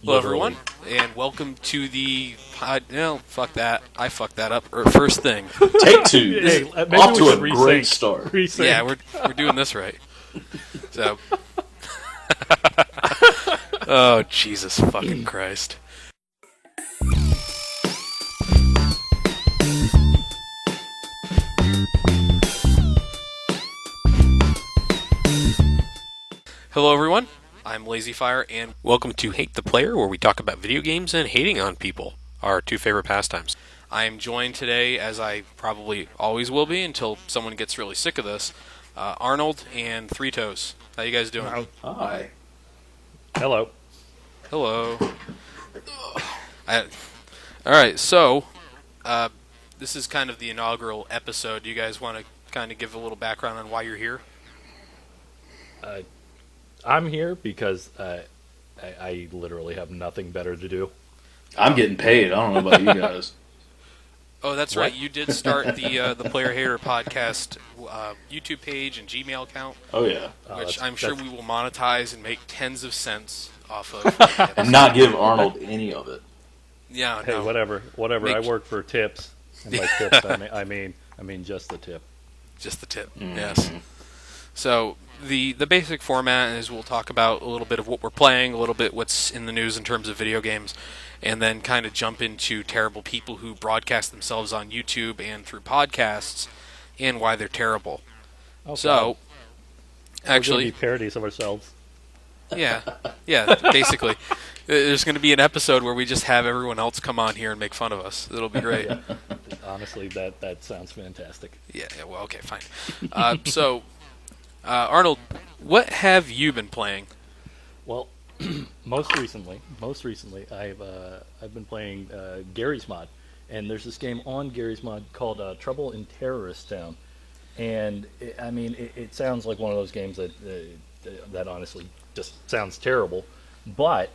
Hello, Literally. everyone, and welcome to the pod. No, fuck that. I fucked that up. First thing. Take two. Hey, This is maybe off we to should a great resync. start. Resync. Yeah, we're doing this right. So. Oh, Jesus fucking Christ. Hello, everyone. I'm LazyFire, and welcome to Hate the Player, where we talk about video games and hating on people, our two favorite pastimes. I am joined today, as I probably always will be until someone gets really sick of this, Arnold and Three Toes. How you guys doing? Hi. Hello. Hello. All right, so this is kind of the inaugural episode. Do you guys want to kind of give a little background on why you're here? I'm here because I literally have nothing better to do. I'm getting paid. I don't know about you guys. Oh, that's What? right. You did start the Player Hater podcast YouTube page and Gmail account, Oh, yeah. which that's- I'm sure that's- we will monetize and make tens of cents off of. And not give Arnold any of it. Yeah, Hey, no. whatever. Make- I work for tips. And by tips, I mean just the tip. Just the tip. Mm. Yes. So the basic format is we'll talk about a little bit of what we're playing, a little bit what's in the news in terms of video games, and then kind of jump into terrible people who broadcast themselves on YouTube and through podcasts and why they're terrible. Oh, So God. We're gonna actually, be parodies of ourselves. yeah, basically, there's going to be an episode where we just have everyone else come on here and make fun of us. It'll be great. Honestly, that sounds fantastic. Yeah, well, okay, fine. So, Arnold, what have you been playing? Well, most recently, I've been playing Gary's Mod, and there's this game on Gary's Mod called Trouble in Terrorist Town, and it sounds like one of those games that honestly just sounds terrible, but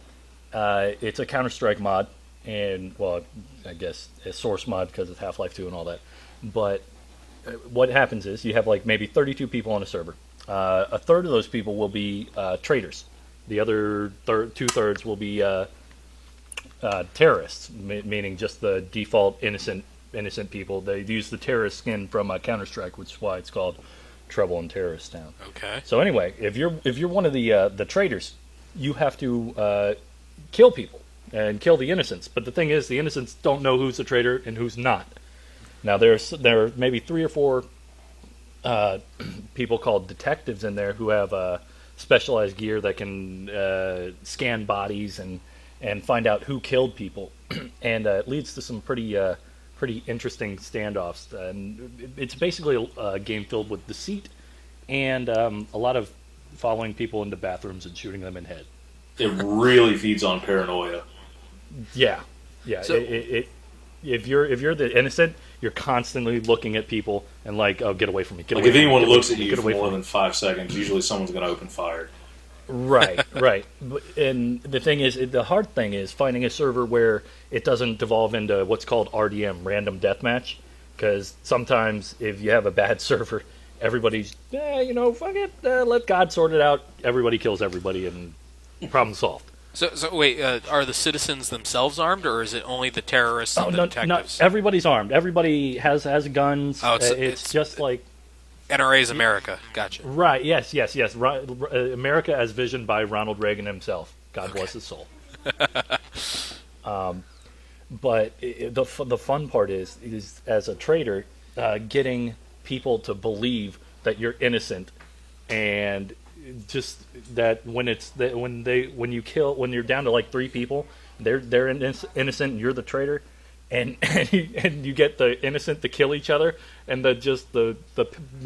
it's a Counter-Strike mod, and well, I guess a source mod because it's Half-Life 2 and all that, but what happens is you have like maybe 32 people on a server. A third of those people will be traitors. The other two-thirds will be terrorists, meaning just the default innocent people. They use the terrorist skin from Counter-Strike, which is why it's called Trouble in Terrorist Town. Okay. So anyway, if you're one of the traitors, you have to kill people and kill the innocents. But the thing is, the innocents don't know who's a traitor and who's not. Now there are maybe 3 or 4 people called detectives in there who have specialized gear that can scan bodies and find out who killed people, and it leads to some pretty interesting standoffs. And it's basically a game filled with deceit and a lot of following people into bathrooms and shooting them in the head. It really feeds on paranoia. Yeah. So- If you're the innocent, you're constantly looking at people and like, oh, get away from me. Get Like, away if from me, anyone get away looks from at me, you get for away more from me. than 5 seconds, usually someone's going to open fire. Right. And the thing is, the hard thing is finding a server where it doesn't devolve into what's called RDM, random deathmatch. Because sometimes if you have a bad server, everybody's, fuck it, let God sort it out. Everybody kills everybody, and problem solved. So wait, are the citizens themselves armed, or is it only the terrorists and the No, detectives? everybody's armed. Everybody has guns. Oh, it's it's- just like NRA's America. Gotcha. right. Yes. America as visioned by Ronald Reagan himself. God bless his soul. But the fun part is as a traitor, getting people to believe that you're innocent, and just that when you're down to like 3 people, they're innocent and you're the traitor, and you get the innocent to kill each other, and the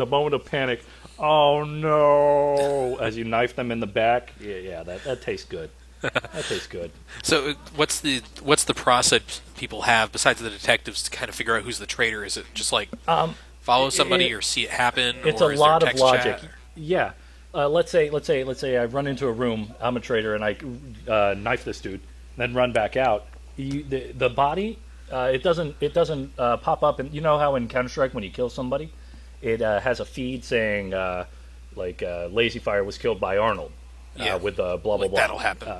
moment of panic, oh no, as you knife them in the back. Yeah, that tastes good. That tastes good. So what's the process people have besides the detectives to kind of figure out who's the traitor? Is it just like follow somebody or see it happen? It's or a is there lot of text logic. chat? Yeah. Let's say I run into a room. I'm a traitor, and I knife this dude, then run back out. The body, it doesn't pop up. And you know how in Counter-Strike when you kill somebody, it has a feed saying Lazy Fire was killed by Arnold. Yeah. With blah blah Like, blah. that'll happen.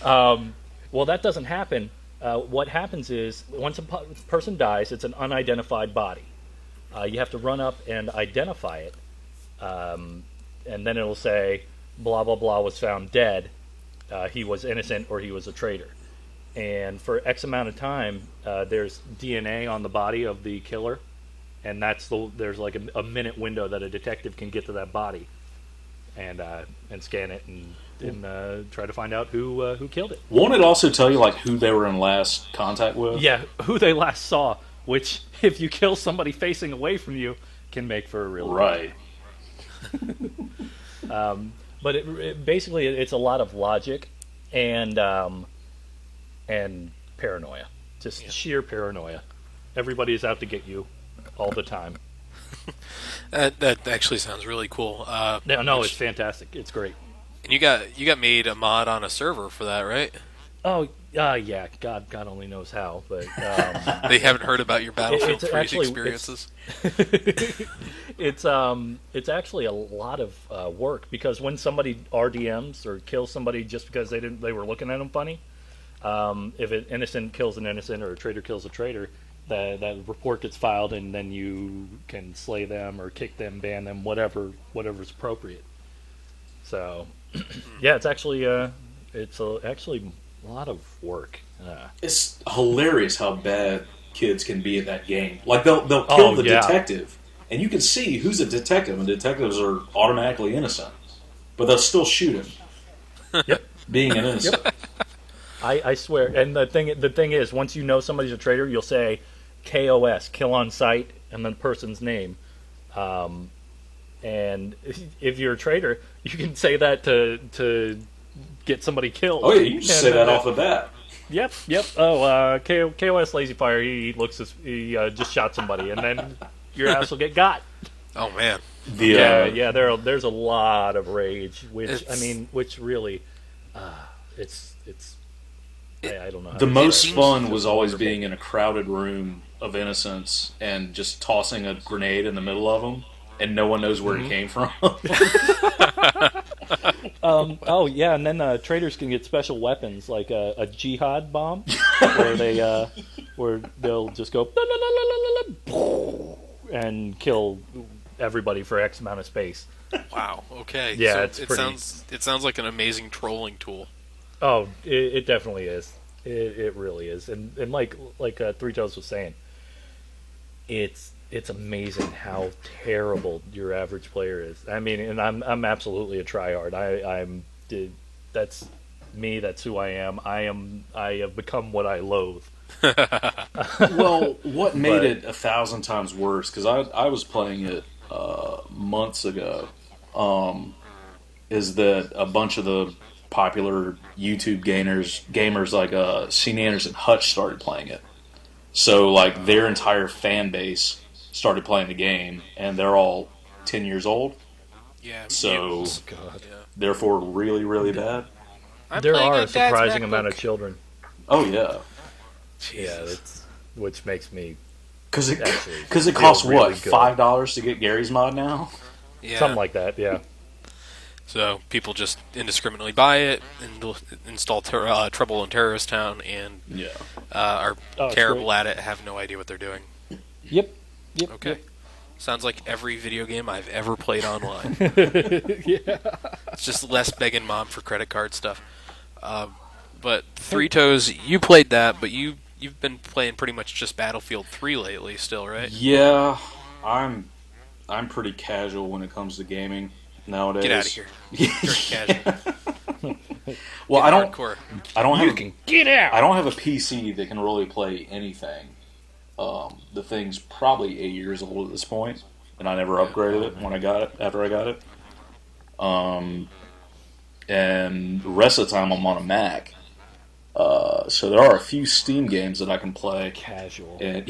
Well, that doesn't happen. What happens is once a person dies, it's an unidentified body. You have to run up and identify it, and then it'll say, blah, blah, blah was found dead. He was innocent or he was a traitor. And for X amount of time, there's DNA on the body of the killer, and there's like a minute window that a detective can get to that body and scan it and try to find out who killed it. Won't it also tell you like who they were in last contact with? Yeah, who they last saw, which if you kill somebody facing away from you can make for a real Right. But basically it's a lot of logic and paranoia, just sheer paranoia. Everybody's out to get you all the time. That actually sounds really cool. No, it's fantastic. It's great. And you got made a mod on a server for that, right? Oh, yeah. God only knows how, but They haven't heard about your Battlefield 3 actually experiences. it's actually a lot of work, because when somebody RDMs or kills somebody just because they were looking at them funny, if an innocent kills an innocent or a traitor kills a traitor, that report gets filed, and then you can slay them or kick them, ban them, whatever's appropriate. So, yeah, it's actually actually a lot of work. It's hilarious how bad kids can be at that game. Like they'll kill the detective, and you can see who's a detective, and detectives are automatically innocent, but they'll still shoot him. Yep. Being an innocent. Yep. I swear. And the thing is, once you know somebody's a traitor, you'll say KOS, kill on sight, and the person's name. And if you're a traitor, you can say that to get somebody killed. Oh yeah, you can say that off the bat. Yep. Oh, KOS Lazy Fire. He just shot somebody, and then your ass will get got. Oh man. There's a lot of rage, which really, it's. I don't know. The most fun was always being in a crowded room of innocents and just tossing a grenade in the middle of them, and no one knows where it came from. Oh yeah, and then traitors can get special weapons like a jihad bomb, where they'll just go and kill everybody for X amount of space. Wow. Okay. Yeah, so it sounds like an amazing trolling tool. Oh, it definitely is. It really is. And like Three Toes was saying, it's amazing how terrible your average player is. I mean, and I'm absolutely a tryhard. That's me. That's who I am. I have become what I loathe. Well, what made it 1,000 times worse? Because I was playing it months ago. Is that a bunch of the popular YouTube gamers like Sean Anderson Hutch started playing it. So like their entire fan base started playing the game, and they're all 10 years old. Yeah. So God. therefore really, really bad. There are a surprising amount of children. Oh yeah. Jesus. Yeah, which makes me Because it costs really what, good. $5 to get Gary's mod now? Yeah. Something like that, yeah. So people just indiscriminately buy it and install Trouble in Terrorist Town and are terrible at it, have no idea what they're doing. Yep. Okay. Yep. Sounds like every video game I've ever played online. Yeah. It's just less begging mom for credit card stuff. But Three Toes, you played that, but you've been playing pretty much just Battlefield 3 lately still, right? Yeah, I'm pretty casual when it comes to gaming nowadays. Get out of here. You're casual. Well, Hardcore. I don't have Get out! I don't have a PC that can really play anything. The thing's probably 8 years old at this point, and I never upgraded it after I got it. And the rest of the time I'm on a Mac. So there are a few Steam games that I can play. Casual. And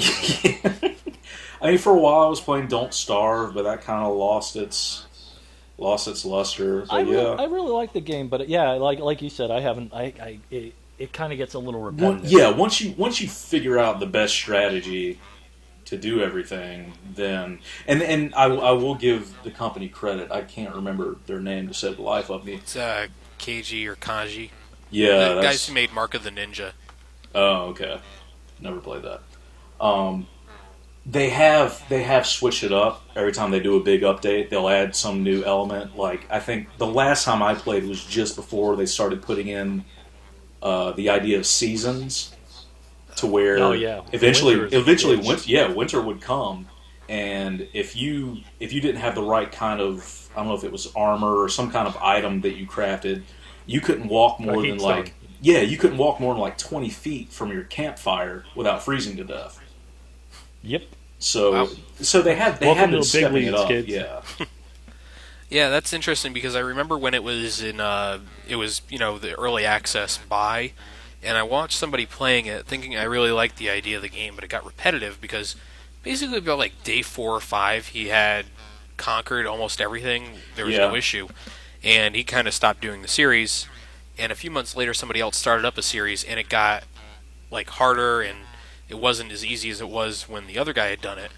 I mean, for a while I was playing Don't Starve, but that kind of lost its luster. But I really like the game, but yeah, like you said, I haven't. It kind of gets a little repetitive. Once you figure out the best strategy to do everything, then and I will give the company credit. I can't remember their name to save the life of me. It's KG or Kanji. Yeah, The guys that's. who made Mark of the Ninja. Oh, okay. Never played that. Um, they have switched it up every time they do a big update. They'll add some new element. Like I think the last time I played was just before they started putting in the idea of seasons, to Oh where yeah, winter eventually is a eventually bitch. winter would come, and if you didn't have the right kind of, I don't know if it was armor or some kind of item that you crafted, you couldn't walk A more than heat stone. like, yeah, you couldn't walk more than like 20 feet from your campfire without freezing to death. Yep. Wow. So they had Welcome to been the big stepping it leagues, up, kids. yeah. Yeah, that's interesting because I remember when it was in, it was, the early access buy, and I watched somebody playing it thinking I really liked the idea of the game, but it got repetitive because basically about like day 4 or 5, he had conquered almost everything. There was no Yeah. issue. And he kind of stopped doing the series, and a few months later somebody else started up a series, and it got like harder, and it wasn't as easy as it was when the other guy had done it.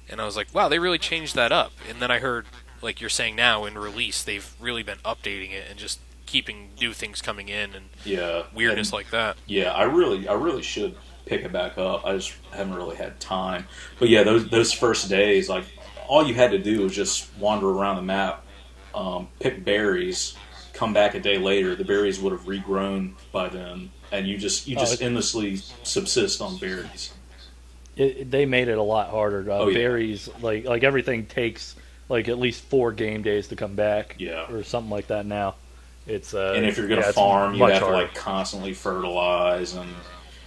And I was like, wow, they really changed that up. And then I heard, like you're saying now, in release, they've really been updating it and just keeping new things coming in and Yeah. weirdness And like that. yeah, I really should pick it back up. I just haven't really had time. But yeah, those first days, like all you had to do was just wander around the map, pick berries, come back a day later. The berries would have regrown by then, and you Oh, just endlessly subsist on berries. they made it a lot harder. Oh yeah, Berries, like everything takes like at least 4 game days to come back, yeah. or something like that. Now, it's And if you're gonna yeah, it's farm, you much have to harder. like constantly fertilize, and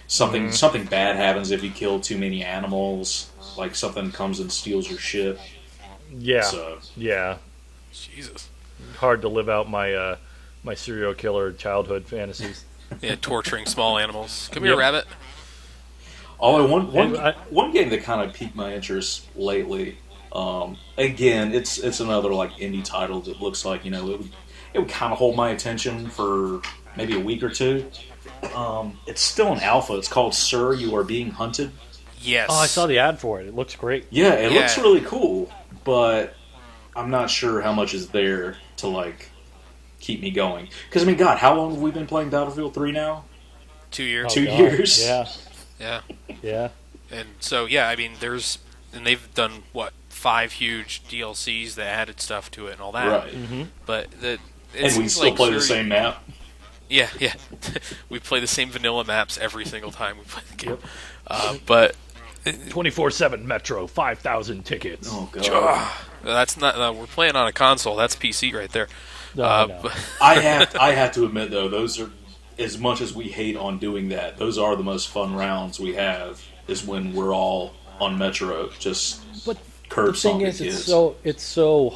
something Mhm. something bad happens if you kill too many animals. Like something comes and steals your ship. Yeah, So yeah, Jesus. hard to live out my serial killer childhood fantasies. Yeah, torturing small animals. Come here, Yep. rabbit. although one And one one game that kind of piqued my interest lately. Again, it's another like indie title that looks like it would kind of hold my attention for maybe a week or two. It's still an alpha. It's called Sir, You Are Being Hunted. Yes. Oh, I saw the ad for it. It looks great. Yeah, it looks Yeah. really cool, but I'm not sure how much is there to like keep me going. Because I mean, God, how long have we been playing Battlefield 3 now? 2 years. Oh, 2 years? Yeah, Yeah. yeah. And so, yeah, I mean, and they've done, what, 5 huge DLCs that added stuff to it and all that. Right. Mm-hmm. But it And we seems still like play the Sir- same map. Yeah, yeah. We play the same vanilla maps every single time we play the game. Yep. But 24/7 Metro, 5,000 tickets. Oh, God. that's not. We're playing on a console. That's PC right there. No, no. But, I have to admit, though, those are, as much as we hate on doing that, those are the most fun rounds we have, is when we're all on Metro, just But curb the thing stomping is, kids. it's so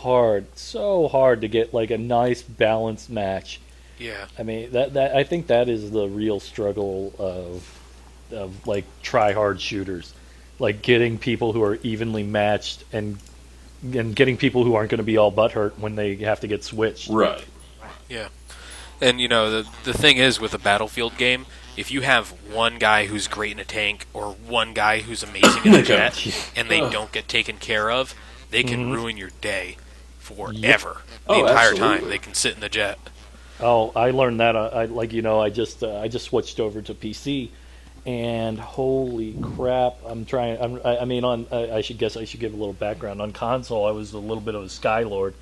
hard to get like a nice balanced match. yeah, I mean, that I think that is the real struggle of like try hard shooters, like getting people who are evenly matched and getting people who aren't going to be all butthurt when they have to get switched. Right. yeah. And the thing is with a Battlefield game, if you have one guy who's great in a tank or one guy who's amazing in a Okay. jet, and they Ugh. don't get taken care of, they can Mhm. ruin your day forever. The Oh, entire time absolutely. they can sit in the jet. Oh, I learned that. I just switched over to PC, and holy crap! I mean, I should guess I should give a little background. On console, I was a little bit of a Skylord,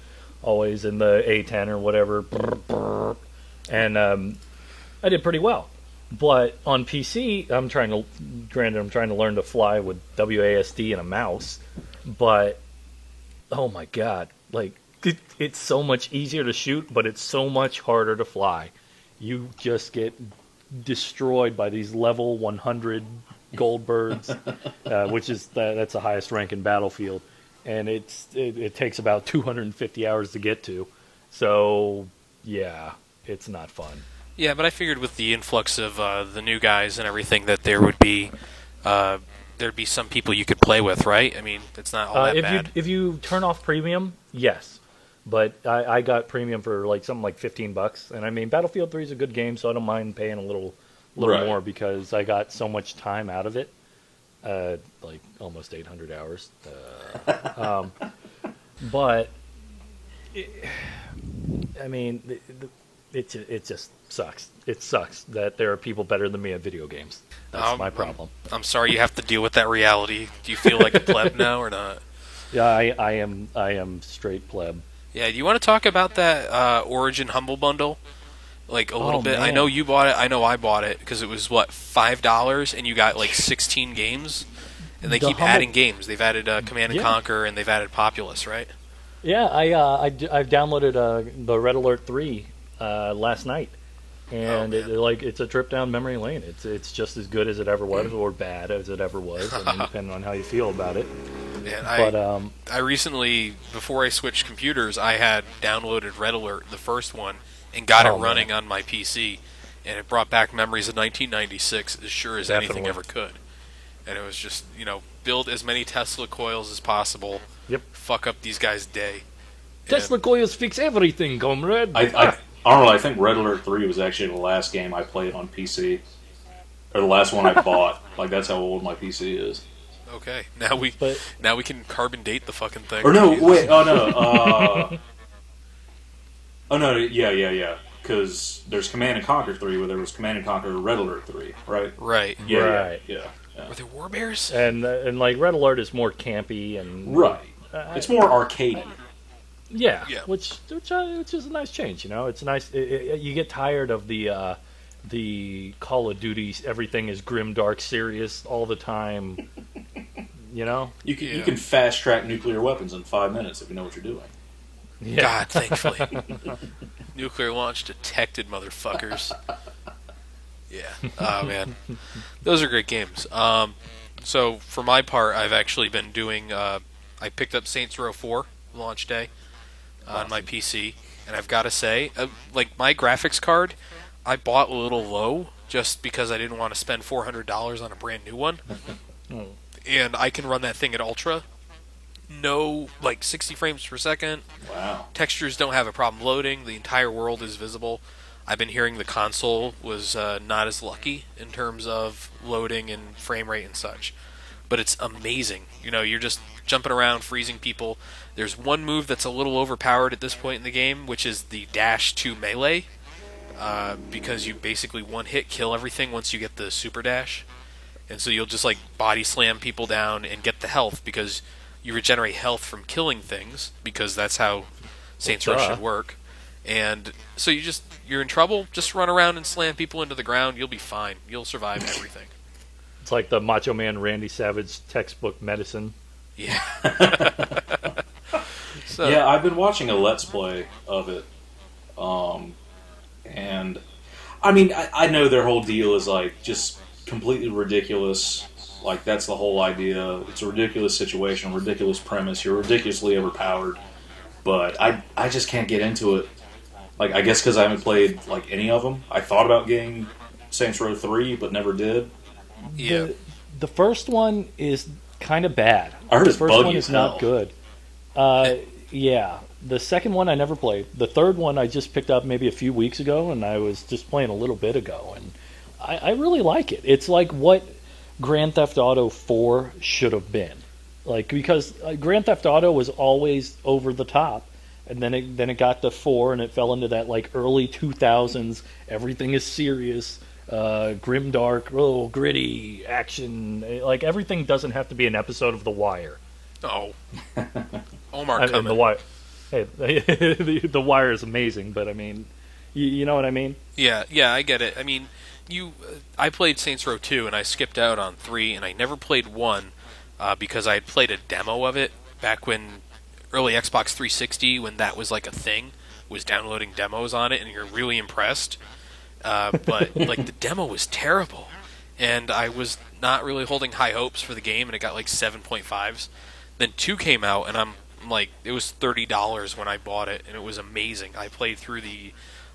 always in the A10 or whatever, and I did pretty well. But on PC, I'm trying to learn to fly with WASD and a mouse, but oh my god, like it's so much easier to shoot, but it's so much harder to fly. You just get destroyed by these level 100 gold birds, which is that's the highest rank in Battlefield, and it takes about 250 hours to get to. So yeah, it's not fun. Yeah, but I figured with the influx of the new guys and everything that there would be there'd be some people you could play with, right? I mean, it's not all that bad. If you turn off premium, yes. But I got premium for like something like $15, and I mean Battlefield 3 is a good game, so I don't mind paying a little Right. more because I got so much time out of it, like almost 800 hours. But I mean, it just sucks. It sucks that there are people better than me at video games. That's my problem. I'm sorry you have to deal with that reality. Do you feel like a pleb now or not? Yeah, I am straight pleb. Yeah, do you want to talk about that Origin Humble Bundle? Like a little bit. Man. I know you bought it. I know I bought it because it was what, $5, and you got like 16 games. And they keep adding games. They've added Command and Conquer, and they've added Populous, right? Yeah, I've downloaded the Red Alert 3 last night, and it's a trip down memory lane. It's just as good as it ever was, or bad as it ever was, I mean, depending on how you feel about it. And But I recently, before I switched computers, I had downloaded Red Alert, the first one, and got it running on my PC, and it brought back memories of 1996 as sure as anything ever could. And it was just, build as many Tesla coils as possible. Yep. Fuck up these guys' day. Tesla coils fix everything, comrade. I don't know. I think Red Alert 3 was actually the last game I played on PC, or the last one I bought. Like that's how old my PC is. Okay, now we can carbon date the fucking thing. Or no, wait, oh no, oh no, yeah. Because there's Command and Conquer 3, where there was Command and Conquer Red Alert 3, right? Right. Yeah. Were there War Bears? And like Red Alert is more campy and right. It's more arcadey. Yeah. Which is a nice change. It's nice. You get tired of the Call of Duty. Everything is grim, dark, serious all the time. You can fast track nuclear weapons in 5 minutes if you know what you're doing. Yeah. God, thankfully. Nuclear launch detected, motherfuckers. Yeah. Oh, man. Those are great games. So, for my part, I've actually been doing... I picked up Saints Row 4 launch day on my PC, and I've got to say, my graphics card, I bought a little low just because I didn't want to spend $400 on a brand new one. And I can run that thing at Ultra. No, 60 frames per second. Wow. Textures don't have a problem loading. The entire world is visible. I've been hearing the console was not as lucky in terms of loading and frame rate and such. But it's amazing. You're just jumping around, freezing people. There's one move that's a little overpowered at this point in the game, which is the dash to melee. Because you basically one-hit kill everything once you get the super dash. And so you'll just body slam people down and get the health because you regenerate health from killing things, because that's how Saints Row should work. And so you're in trouble, just run around and slam people into the ground, you'll be fine. You'll survive everything. It's like the Macho Man Randy Savage textbook medicine. Yeah. Yeah, I've been watching a Let's Play of it. And I mean, I know their whole deal is just completely ridiculous. That's the whole idea. It's a ridiculous situation, ridiculous premise. You're ridiculously overpowered. But I just can't get into it. I guess because I haven't played, any of them. I thought about getting Saints Row 3, but never did. Yeah. The first one is kind of bad. I heard the it's first buggy one as is hell. not good. Yeah. The second one I never played. The third one I just picked up maybe a few weeks ago, and I was just playing a little bit ago. And I really like it. It's like what Grand Theft Auto 4 should have been. Because Grand Theft Auto was always over the top. And then it got to 4, and it fell into that early 2000s. Everything is serious, grim, dark, gritty action. Everything doesn't have to be an episode of The Wire. Oh, Omar coming. The Wire. Hey, the Wire is amazing, but I mean, you know what I mean? Yeah, I get it. I mean, I played Saints Row 2, and I skipped out on 3, and I never played 1 because I had played a demo of it back when early Xbox 360, when that was a thing, was downloading demos on it, and you're really impressed. But the demo was terrible, and I was not really holding high hopes for the game, and it got 7.5s. Then 2 came out, and I'm it was $30 when I bought it, and it was amazing. I played through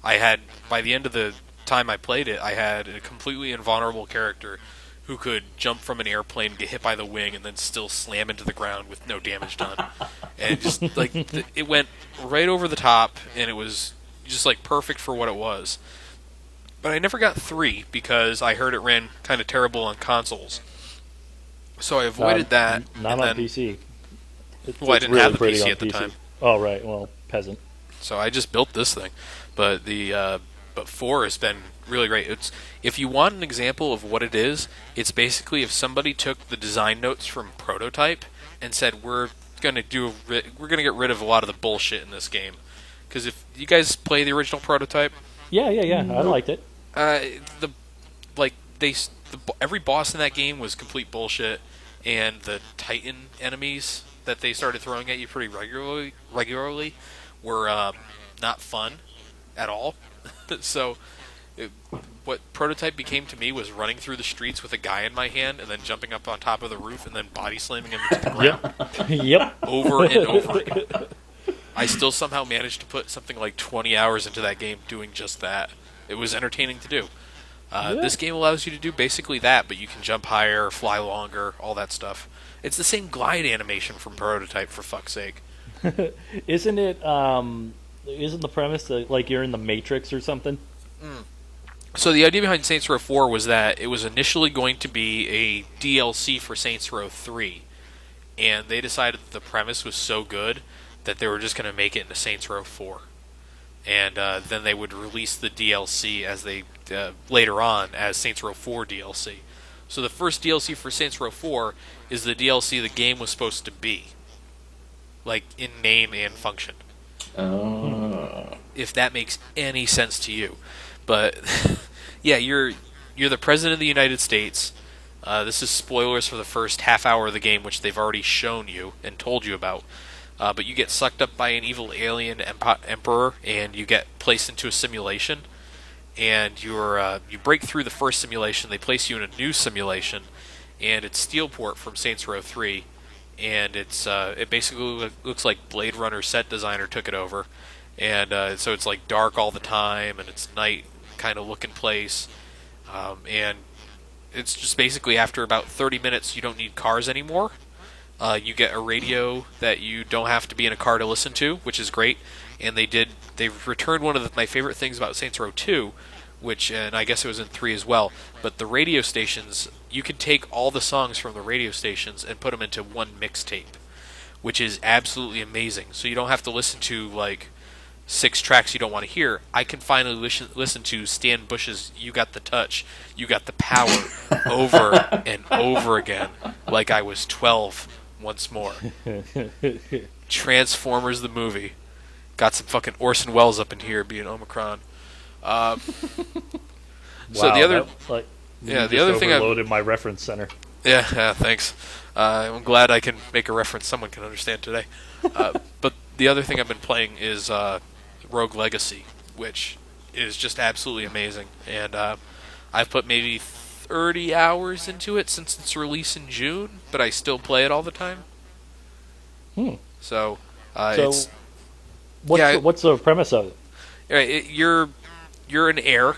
by the end of the time I played it, I had a completely invulnerable character who could jump from an airplane, get hit by the wing, and then still slam into the ground with no damage done. And it just it went right over the top, and it was just perfect for what it was. But I never got 3 because I heard it ran kind of terrible on consoles. So I avoided that. Not on PC. I didn't have the PC at the time. Oh, right. Well, peasant. So I just built this thing. But the but 4 has been really great. It's if you want an example of what it is, it's basically if somebody took the design notes from Prototype and said we're gonna get rid of a lot of the bullshit in this game. Because if you guys play the original Prototype, Yeah. I liked it. the like every boss in that game was complete bullshit, and the Titan enemies that they started throwing at you pretty regularly were not fun at all. So what Prototype became to me was running through the streets with a guy in my hand and then jumping up on top of the roof and then body slamming him into the ground Yep. over and over again. I still somehow managed to put something like 20 hours into that game doing just that. It was entertaining to do. This game allows you to do basically that, but you can jump higher, fly longer, all that stuff. It's the same glide animation from Prototype, for fuck's sake. Isn't it? Isn't the premise that like you're in the Matrix or something? So the idea behind Saints Row 4 was that it was initially going to be a DLC for Saints Row 3, and they decided that the premise was so good that they were just going to make it into Saints Row 4. And then they would release the DLC as they later on as Saints Row 4 DLC. So the first DLC for Saints Row 4 is the DLC the game was supposed to be, like in name and function. If that makes any sense to you. But yeah, you're the president of the United States. This is spoilers for the first half hour of the game, which they've already shown you and told you about. But you get sucked up by an evil alien emperor, and you get placed into a simulation. And you break through the first simulation. They place you in a new simulation, and it's Steelport from Saints Row 3. And it basically looks like Blade Runner set designer took it over. And so it's like dark all the time, and it's night kind of looking place. And it's just basically after about 30 minutes, you don't need cars anymore. You get a radio that you don't have to be in a car to listen to, which is great. And they've returned one of my favorite things about Saints Row 2, and I guess it was in 3 as well. But the radio stations, you can take all the songs from the radio stations and put them into one mixtape, which is absolutely amazing. So you don't have to listen to like 6 tracks you don't want to hear. I can finally listen to Stan Bush's "You Got the Touch, You Got the Power" over and over again, like I was 12 once more. Transformers the movie. Got some fucking Orson Welles up in here being Omicron. So the other, the other thing overloaded my reference center. Yeah, thanks. I'm glad I can make a reference someone can understand today. But the other thing I've been playing is Rogue Legacy, which is just absolutely amazing. And I've put maybe 30 hours into it since its release in June, but I still play it all the time. So it's... What's the premise of it? You're an heir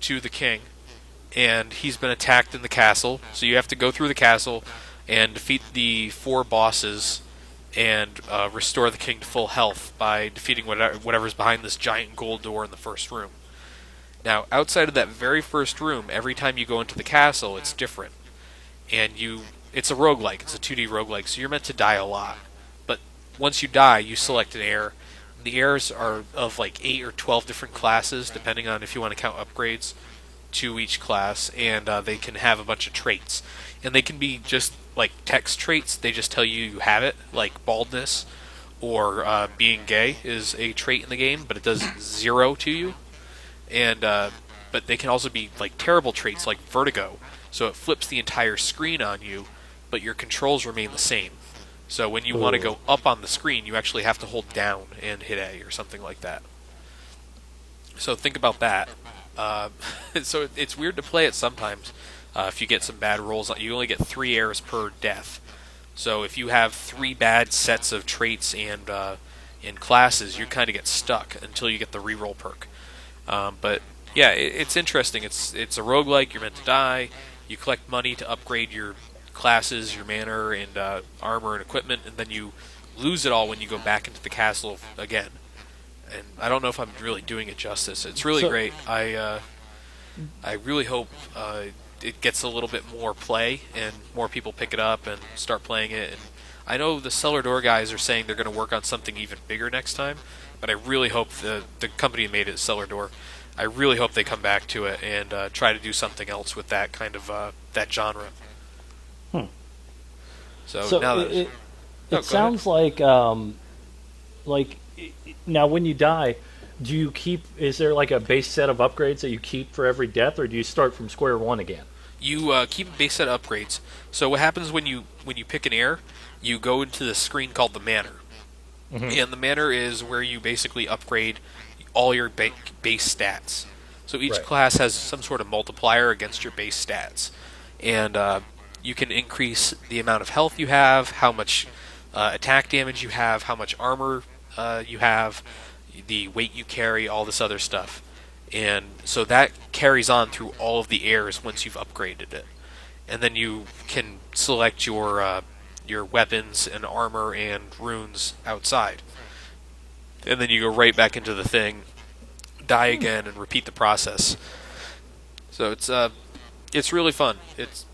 to the king, and he's been attacked in the castle. So you have to go through the castle and defeat the 4 bosses and restore the king to full health by defeating whatever's behind this giant gold door in the first room. Now, outside of that very first room, every time you go into the castle, it's different. And it's a roguelike. It's a 2D roguelike, so you're meant to die a lot. But once you die, you select an heir. The heirs are of like 8 or 12 different classes, depending on if you want to count upgrades to each class, and they can have a bunch of traits. And they can be just like text traits. They just tell you have it, like baldness or being gay is a trait in the game, but it does 0 to you. And but they can also be like terrible traits like vertigo, so it flips the entire screen on you, but your controls remain the same. So when you want to go up on the screen, you actually have to hold down and hit A or something like that. So think about that. So it's weird to play it sometimes. If you get some bad rolls, you only get 3 errors per death. So if you have 3 bad sets of traits and in classes, you kind of get stuck until you get the reroll perk. But yeah, it's interesting. It's a roguelike. You're meant to die. You collect money to upgrade your classes, your mana, and armor and equipment, and then you lose it all when you go back into the castle again. And I don't know if I'm really doing it justice. It's really great. I really hope it gets a little bit more play and more people pick it up and start playing it. And I know the Cellar Door guys are saying they're going to work on something even bigger next time, but I really hope the company that made it, Cellar Door, I really hope they come back to it and try to do something else with that kind of that genre. Hmm. So So now that it go ahead. sounds like now when you die, do you keep? Is there like a base set of upgrades that you keep for every death, or do you start from square one again? You keep a base set upgrades. So what happens when you pick an heir? You go into the screen called the manor, and the manor is where you basically upgrade all your base stats. So each Right. class has some sort of multiplier against your base stats, and you can increase the amount of health you have, how much attack damage you have, how much armor you have, the weight you carry, all this other stuff. And so that carries on through all of the heirs once you've upgraded it. And then you can select your weapons and armor and runes outside. And then you go right back into the thing, die again, and repeat the process. So it's really fun. It's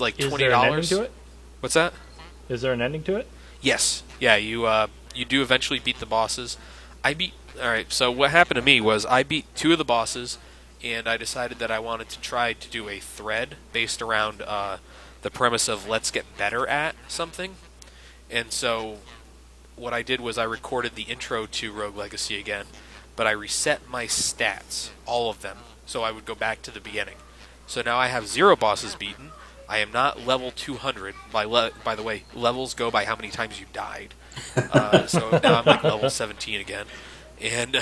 like Is $20. there an ending to it? What's that? Is there an ending to it? Yes. Yeah, you do eventually beat the bosses. I beat All right, so what happened to me was I beat two of the bosses and I decided that I wanted to try to do a thread based around the premise of let's get better at something. And so what I did was I recorded the intro to Rogue Legacy again, but I reset my stats, all of them, so I would go back to the beginning. So now I have 0 bosses beaten. I am not level 200. By the way, levels go by how many times you died. So now I'm like level 17 again, and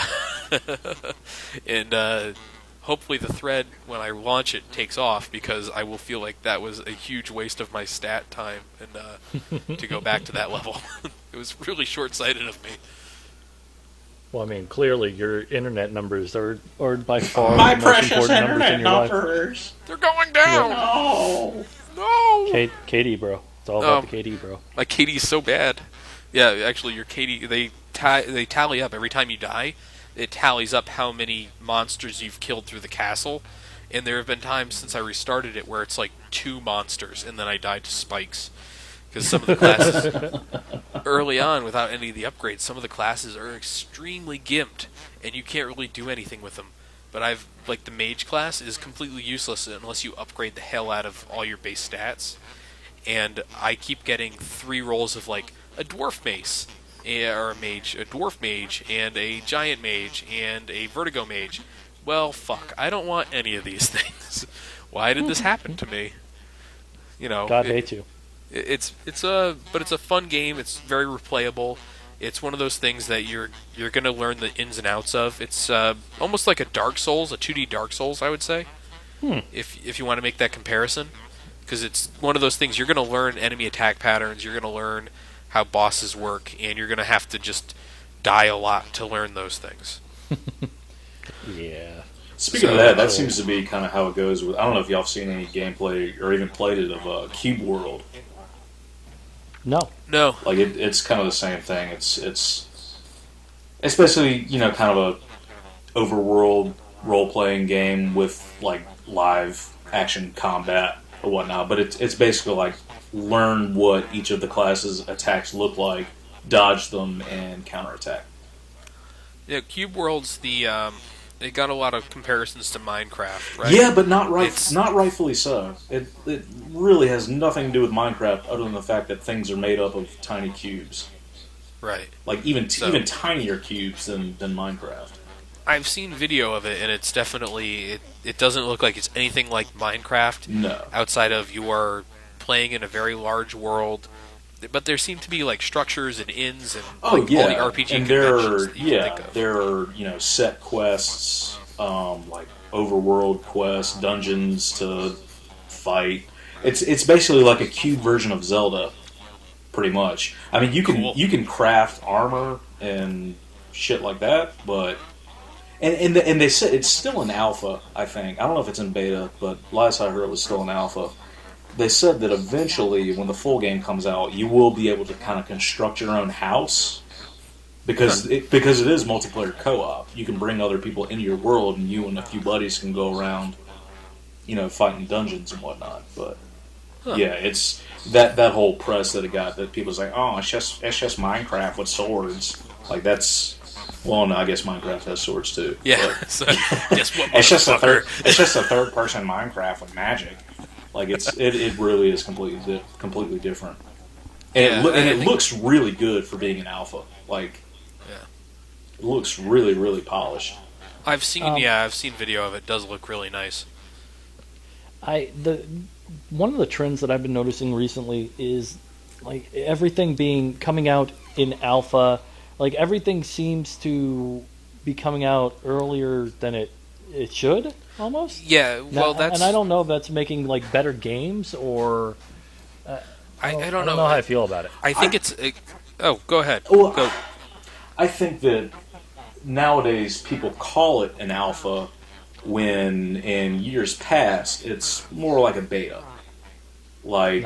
and hopefully the thread when I launch it takes off because I will feel like that was a huge waste of my stat time and to go back to that level. It was really short-sighted of me. Well, I mean, clearly your internet numbers are by far My the most precious important numbers in internet your life. numbers. They're going down. No. No. KD, bro. It's all about the KD, bro. My KD's so bad. Yeah, actually, your KD they tally up every time you die. It tallies up how many monsters you've killed through the castle. And there have been times since I restarted it where it's like 2 monsters, and then I died to spikes. Because some of the classes early on, without any of the upgrades, some of the classes are extremely gimped, and you can't really do anything with them. But the mage class is completely useless unless you upgrade the hell out of all your base stats. And I keep getting 3 rolls of like a dwarf mace, or a dwarf mage, and a giant mage, and a vertigo mage. Well, fuck, I don't want any of these things. Why did this happen to me? You know, God hates you. It's a fun game. It's very replayable. It's one of those things that you're going to learn the ins and outs of. It's almost like a Dark Souls, a 2D Dark Souls, I would say. If you want to make that comparison, because it's one of those things you're going to learn enemy attack patterns. You're going to learn how bosses work, and you're going to have to just die a lot to learn those things. Yeah. Speaking of that, that seems to be kind of how it goes with. I don't know if y'all have seen any gameplay or even played it of Cube World. No. No. Like it's kind of the same thing. It's basically kind of a overworld role playing game with like live action combat or whatnot. But it's basically like learn what each of the classes' attacks look like, dodge them, and counterattack. Yeah, Cube World's they got a lot of comparisons to Minecraft, right? Yeah, but not rightfully so. It really has nothing to do with Minecraft other than the fact that things are made up of tiny cubes. Right. Like even tinier cubes than Minecraft. I've seen video of it, and it's definitely it doesn't look like it's anything like Minecraft. No. Outside of you are playing in a very large world, but there seem to be like structures and inns and all the RPG and conventions that you can think of. there are set quests, like overworld quests, dungeons to fight. It's basically like a cube version of Zelda, pretty much. I mean, you can craft armor and shit like that, but and they said it's still in alpha. I think I don't know if it's in beta, but last I heard it was still in alpha. They said that eventually, when the full game comes out, you will be able to kind of construct your own house because it is multiplayer co-op. You can bring other people into your world, and you and a few buddies can go around, fighting dungeons and whatnot. But yeah, it's that whole press that it got that people's like, oh, it's just Minecraft with swords. Like that's Well, no, I guess Minecraft has swords too. Yeah. But So, guess what, it's just a motherfucker? it's just a third person Minecraft with magic. Like it really is completely different. And Yeah, it I think- looks really good for being an alpha. Like Yeah. it looks really really polished. I've seen video of it. It does look really nice. One of the trends that I've been noticing recently is like everything being coming out in alpha. Like everything seems to be coming out earlier than it should almost. Yeah, well, that's... and I don't know if that's making like better games or I don't know. how I feel about it. I think it's... oh, go ahead. Well, Go. I think that nowadays people call it an alpha when in years past it's more like a beta. Like,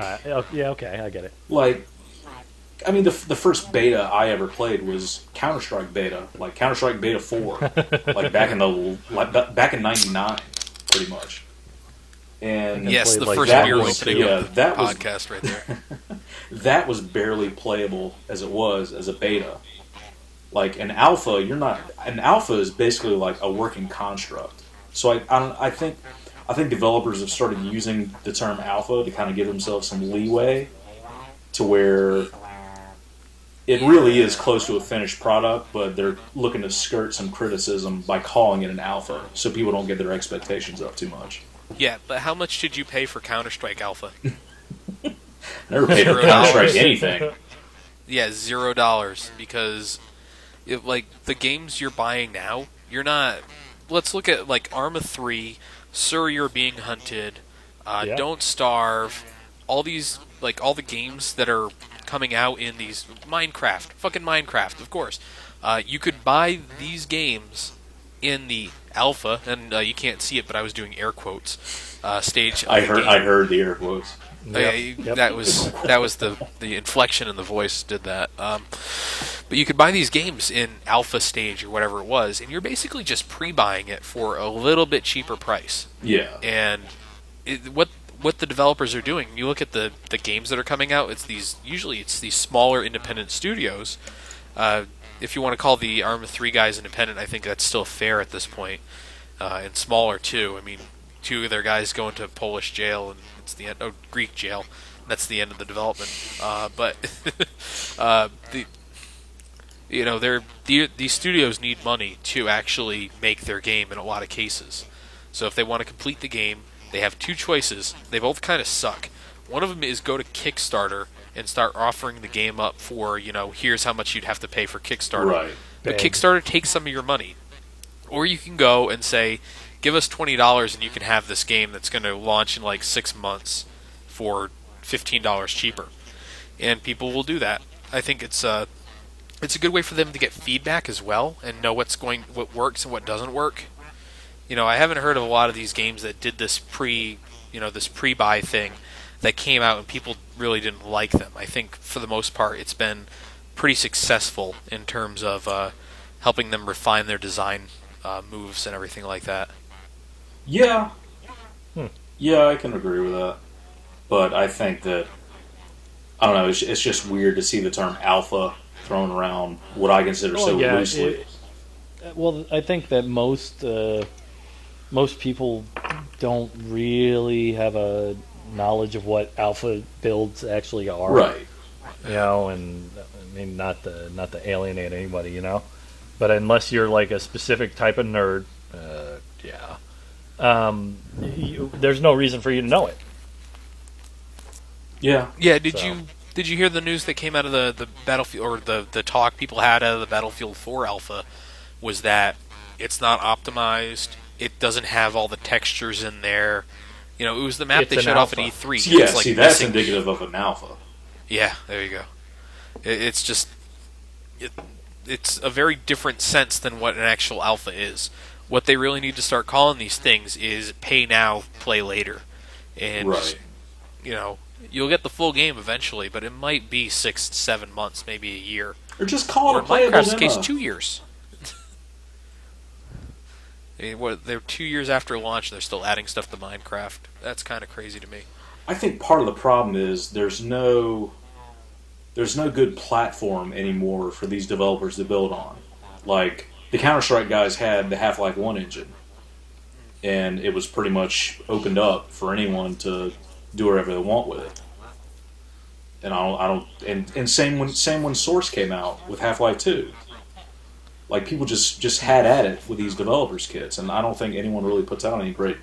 Yeah, okay, I get it. like I mean, the first beta I ever played was Counter-Strike beta, like Counter-Strike beta 4, like back in '99, pretty much. And Yes, the played like first that beer was- opening yeah, of the that was- podcast right there. that was barely playable as it was as a beta. Like an alpha, an alpha is basically like a working construct. So I think developers have started using the term alpha to kind of give themselves some leeway to where it really is close to a finished product, but they're looking to skirt some criticism by calling it an alpha, so people don't get their expectations up too much. Yeah, but how much did you pay for Counter-Strike Alpha? Never paid for $0. Counter-Strike anything. Yeah, $0, because like the games you're buying now, you're not... Let's look at like Arma 3, Sir, You're Being Hunted, Yeah. Don't Starve, all these, like all the games that are coming out in these... fucking Minecraft, of course. You could buy these games in the alpha, and you can't see it, but I was doing air quotes, stage of I the heard game. I heard the air quotes. Yep. That was the inflection in the voice did that. But you could buy these games in alpha stage or whatever it was, and you're basically just pre-buying it for a little bit cheaper price. Yeah. And what the developers are doing, you look at the games that are coming out. Usually it's these smaller independent studios. If you want to call the Arma 3 guys independent, I think that's still fair at this point. And smaller too. I mean, 2 of their guys go into Polish jail, and it's the end. Oh, Greek jail. That's the end of the development. But these studios need money to actually make their game in a lot of cases. So if they want to complete the game, they have 2 choices. They both kind of suck. One of them is go to Kickstarter and start offering the game up for, here's how much you'd have to pay for Kickstarter. Right. But Bang. Kickstarter takes some of your money. Or you can go and say, give us $20 and you can have this game that's going to launch in like 6 months for $15 cheaper. And people will do that. I think it's a good way for them to get feedback as well and know what works and what doesn't work. I haven't heard of a lot of these games that did this pre-buy thing that came out and people really didn't like them. I think for the most part it's been pretty successful in terms of helping them refine their design moves and everything like that. Yeah. Yeah, I can agree with that. But I think that, I don't know, it's just weird to see the term alpha thrown around what I consider so loosely. I think that most people don't really have a knowledge of what alpha builds actually are. Right. And I mean, not to alienate anybody, but unless you're like a specific type of nerd, there's no reason for you to know it. Yeah. Yeah, did you hear the news that came out of the Battlefield, or the talk people had out of the Battlefield 4 alpha, was that it's not optimized, it doesn't have all the textures in there. It was the map It's they an showed off at alpha. E3. So, yeah, It's, like, see, that's missing- indicative of an alpha. Yeah, there you go. It's just... It's a very different sense than what an actual alpha is. What they really need to start calling these things is pay now, play later. And, Right. you'll get the full game eventually, but it might be 6 to 7 months, maybe a year. Or just call Or it a in playable Minecraft's case, demo. 2 years. They're 2 years after launch, they're still adding stuff to Minecraft. That's kind of crazy to me. I think part of the problem is there's no good platform anymore for these developers to build on. Like, the Counter-Strike guys had the Half-Life 1 engine, and it was pretty much opened up for anyone to do whatever they want with it. And and same when Source came out with Half-Life 2. Like, people just had at it with these developers kits, and I don't think anyone really puts out any great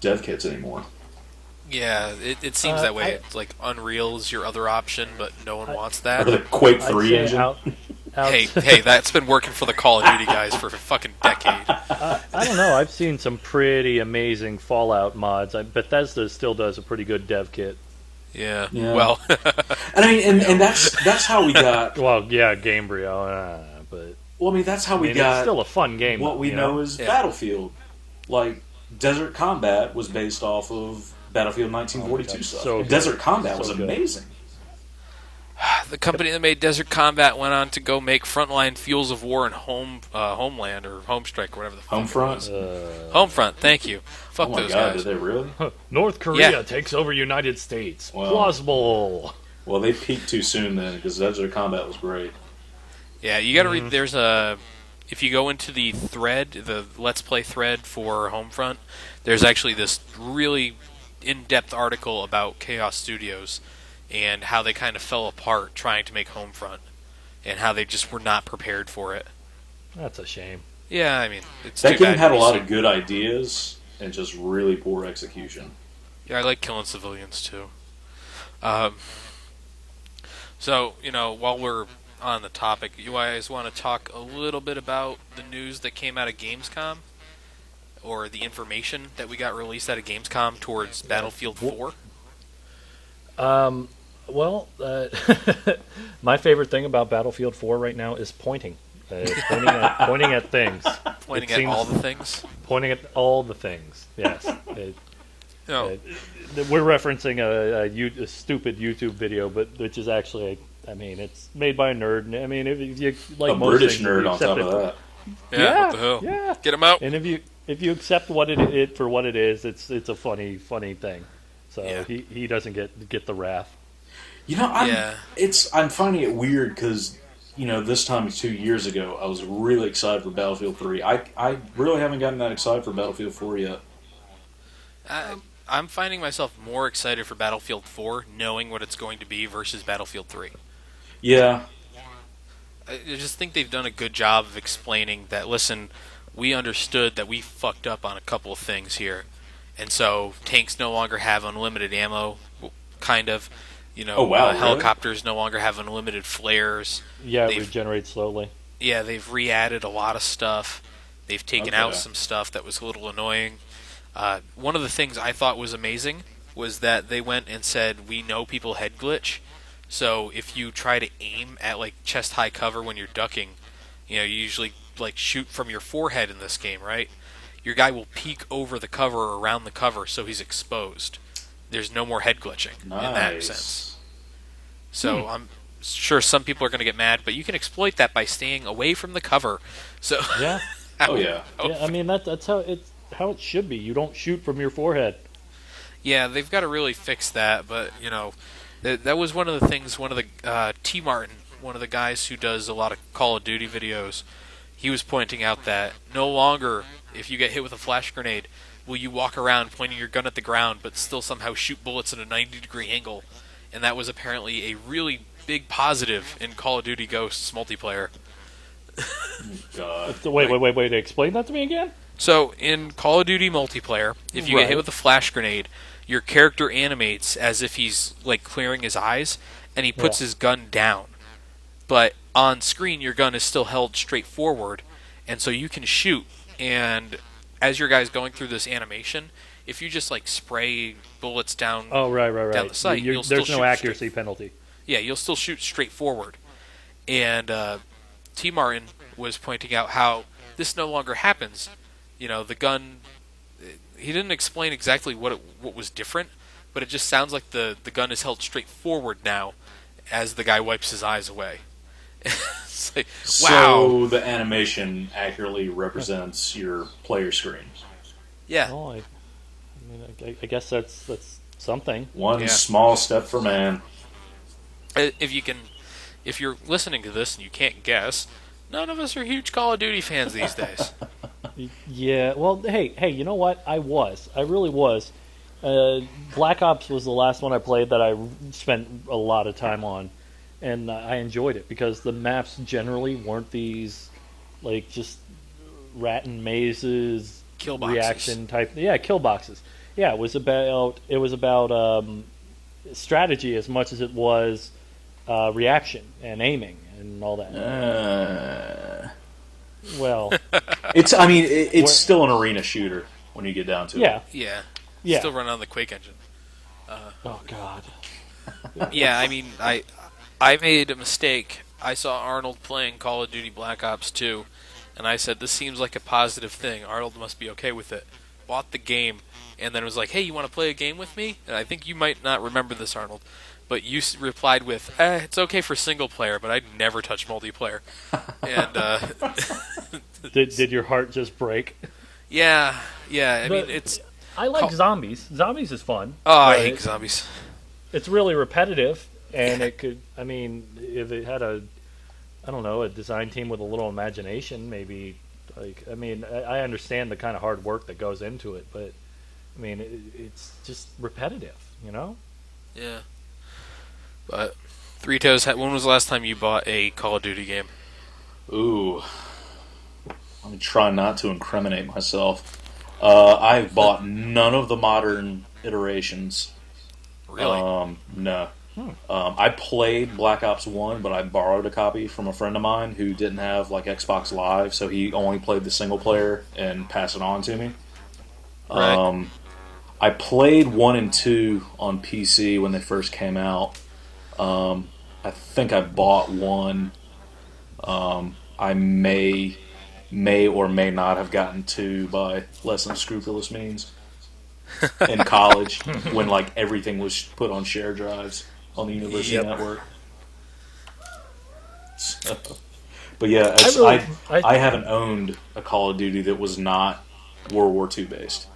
dev kits anymore. Yeah, it seems that way. It's like Unreal is your other option, but no one wants that. Or the Quake 3 engine. Hey, that's been working for the Call of Duty guys for a fucking decade. I don't know. I've seen some pretty amazing Fallout mods. Bethesda still does a pretty good dev kit. Yeah. Well, and I mean, and that's how we got. Well, yeah, Gamebryo, but well, I mean, that's how we got. It's still a fun game. What we know is Battlefield. Like, Desert Combat was based off of Battlefield 1942 stuff. So Desert Combat was amazing. the company that made Desert Combat went on to go make Frontline Fuels of War and Homeland or Homestrike or whatever the fuck Homefront. it was. Homefront. Thank you. Fuck Oh my those god, guys. did they really? North Korea takes over United States. Well, Plausible. Well, they peaked too soon then, because Desert Combat was great. Yeah, you got to read. There's a. If you go into the thread, the Let's Play thread for Homefront, there's actually this really in-depth article about Chaos Studios and how they kind of fell apart trying to make Homefront, and how they just were not prepared for it. That's a shame. Yeah, I mean, it's That too game bad had a lot recent- of good ideas and just really poor execution. Yeah, I like killing civilians too. So, while we're on the topic, you guys want to talk a little bit about the news that came out of Gamescom? Or the information that we got released out of Gamescom towards Battlefield 4? Well, my favorite thing about Battlefield 4 right now is pointing. Pointing at things. Pointing at all the things? Pointing at all the things, yes. No. We're referencing a stupid YouTube video, but which is actually, it's made by a nerd. I mean, if you like A most British things, nerd you on accept top of that. Yeah, what the hell? Yeah. Get him out. And if you accept what it for what it is, it's a funny thing. So Yeah. he doesn't get the wrath. I'm finding it weird because, this time 2 years ago, I was really excited for Battlefield 3. I really haven't gotten that excited for Battlefield 4 yet. I'm finding myself more excited for Battlefield 4 knowing what it's going to be versus Battlefield 3. Yeah. I just think they've done a good job of explaining that, listen, we understood that we fucked up on a couple of things here. And so tanks no longer have unlimited ammo, kind of. Oh, wow, really? Helicopters no longer have unlimited flares. Yeah, it regenerates slowly. Yeah, they've re-added a lot of stuff. They've taken out some stuff that was a little annoying. One of the things I thought was amazing was that they went and said, we know people head glitch, so if you try to aim at chest-high cover when you're ducking, you usually shoot from your forehead in this game, right? Your guy will peek over the cover or around the cover so he's exposed. There's no more head glitching in that sense. So I'm sure some people are going to get mad, but you can exploit that by staying away from the cover. So yeah. Oh yeah. Yeah, that's how it should be. You don't shoot from your forehead. Yeah, they've got to really fix that. But that was one of the things. One of the T. Martin, one of the guys who does a lot of Call of Duty videos, he was pointing out that no longer, if you get hit with a flash grenade, will you walk around pointing your gun at the ground but still somehow shoot bullets at a 90-degree angle. And that was apparently a really big positive in Call of Duty Ghosts multiplayer. God. Wait. Explain that to me again? So, in Call of Duty multiplayer, if you get hit with a flash grenade, your character animates as if he's, clearing his eyes, and he puts his gun down. But on screen, your gun is still held straight forward, and so you can shoot, and as your guy's going through this animation, if you just, spray bullets down down the sight, you'll still shoot. There's no accuracy penalty. Yeah, you'll still shoot straight forward. And T. Martin was pointing out how this no longer happens. The gun... He didn't explain exactly what was different, but it just sounds like the gun is held straight forward now as the guy wipes his eyes away. It's like, wow. So the animation accurately represents your player screen. Yeah. Oh, I guess that's something. One small step for man. If you're listening to this and you can't guess, None of us are huge Call of Duty fans these days. Yeah. Well, hey, you know what? I really was. Black Ops was the last one I played that I spent a lot of time on, and I enjoyed it because the maps generally weren't these like just rat and mazes Kill boxes. reaction type. Yeah, kill boxes. Yeah, it was about strategy as much as it was reaction and aiming and all that. Well, it's still an arena shooter when you get down to it. yeah, Yeah. yeah. Still running on the Quake engine. Oh God. Yeah, I mean, I made a mistake. I saw Arnold playing Call of Duty Black Ops 2, and I said, this seems like a positive thing. Arnold must be okay with it. Bought the game, and then was like, hey, you want to play a game with me? And I think you might not remember this, Arnold, but you replied with, it's okay for single player, but I'd never touch multiplayer. And Did your heart just break? yeah, I But mean, it's... I like zombies. Zombies is fun. Oh, I but hate zombies. It's really repetitive, and it could. I mean, if it had I don't know, a design team with a little imagination, maybe. I understand the kind of hard work that goes into it, but I mean, it's just repetitive, you know. Yeah. But, Three Toes, when was the last time you bought a Call of Duty game? Ooh. Let me try not to incriminate myself. I've bought none of the modern iterations. Really? No. I played Black Ops 1, but I borrowed a copy from a friend of mine who didn't have like Xbox Live, so he only played the single player and passed it on to me. Right. I played 1 and 2 on PC when they first came out. I think I bought 1. I may or may not have gotten 2 by less than scrupulous means in college when like everything was put on share drives on the university Yep. network. So, but yeah, I haven't owned a Call of Duty that was not World War II based.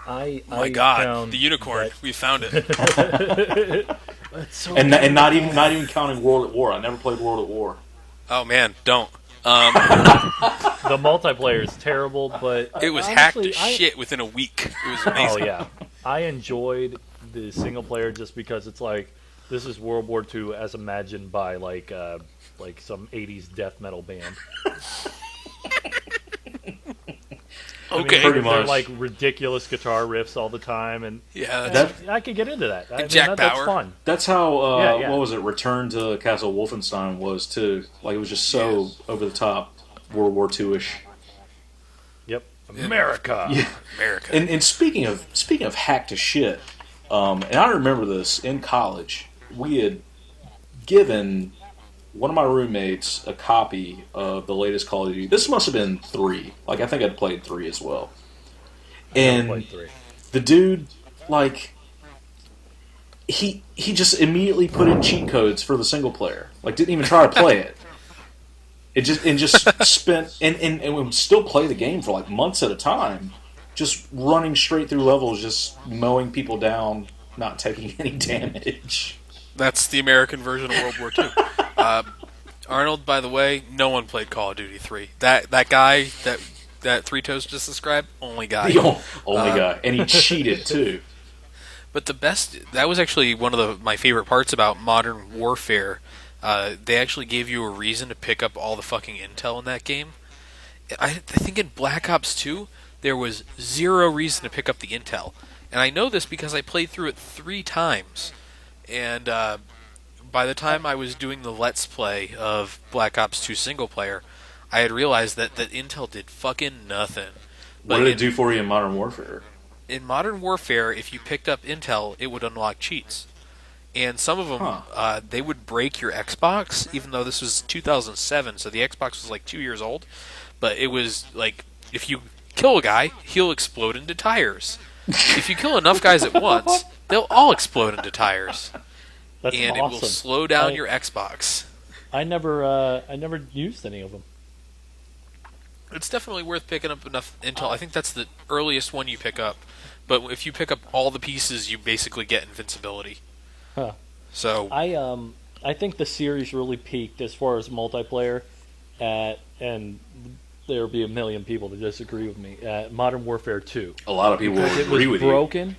My God, the unicorn. We found it. It's so And not even counting World at War. I never played World at War. Oh, man, don't. the multiplayer is terrible, but It was honestly, hacked to shit within a week. It was amazing. Oh yeah, I enjoyed the single player just because it's like this is World War II as imagined by like some '80s death metal band. Okay. Pretty They're much. like ridiculous guitar riffs all the time, and Yeah, I could get into that. I mean, Jack that's Bauer. fun. That's how Yeah. what was it? Return to Castle Wolfenstein was too. Like it was just so over the top, World War II-ish. Yep, America. Yeah. America. And speaking of hack to shit, and I remember this in college, we had given one of my roommates a copy of the latest Call of Duty. This must have been 3. Like I think I'd played 3 as well. And Played 3. the dude, like, he just immediately put in cheat codes for the single player. Like, didn't even try to play it. It just spent and would still play the game for like months at a time, just running straight through levels, just mowing people down, not taking any damage. That's the American version of World War II. Arnold, by the way, no one played Call of Duty 3. That guy that Three Toes just described, only guy. The only guy, and he cheated too. But the best, that was actually one of my favorite parts about Modern Warfare. They actually gave you a reason to pick up all the fucking intel in that game. I think in Black Ops 2, there was zero reason to pick up the intel. And I know this because I played through it 3 times. And by the time I was doing the Let's Play of Black Ops 2 single player, I had realized that intel did fucking nothing. What did it do for you in Modern Warfare? In Modern Warfare, if you picked up intel, it would unlock cheats. And some of them, they would break your Xbox, even though this was 2007, so the Xbox was like 2 years old. But it was like, if you kill a guy, he'll explode into tires. If you kill enough guys at once, they'll all explode into tires. That's and awesome. it will slow down your Xbox. I never used any of them. It's definitely worth picking up enough intel. I think that's the earliest one you pick up. But if you pick up all the pieces, you basically get invincibility. Huh. So I think the series really peaked as far as multiplayer and there'll be a million people that disagree with me, at Modern Warfare 2. A lot of people will Because it agree was with you. broken.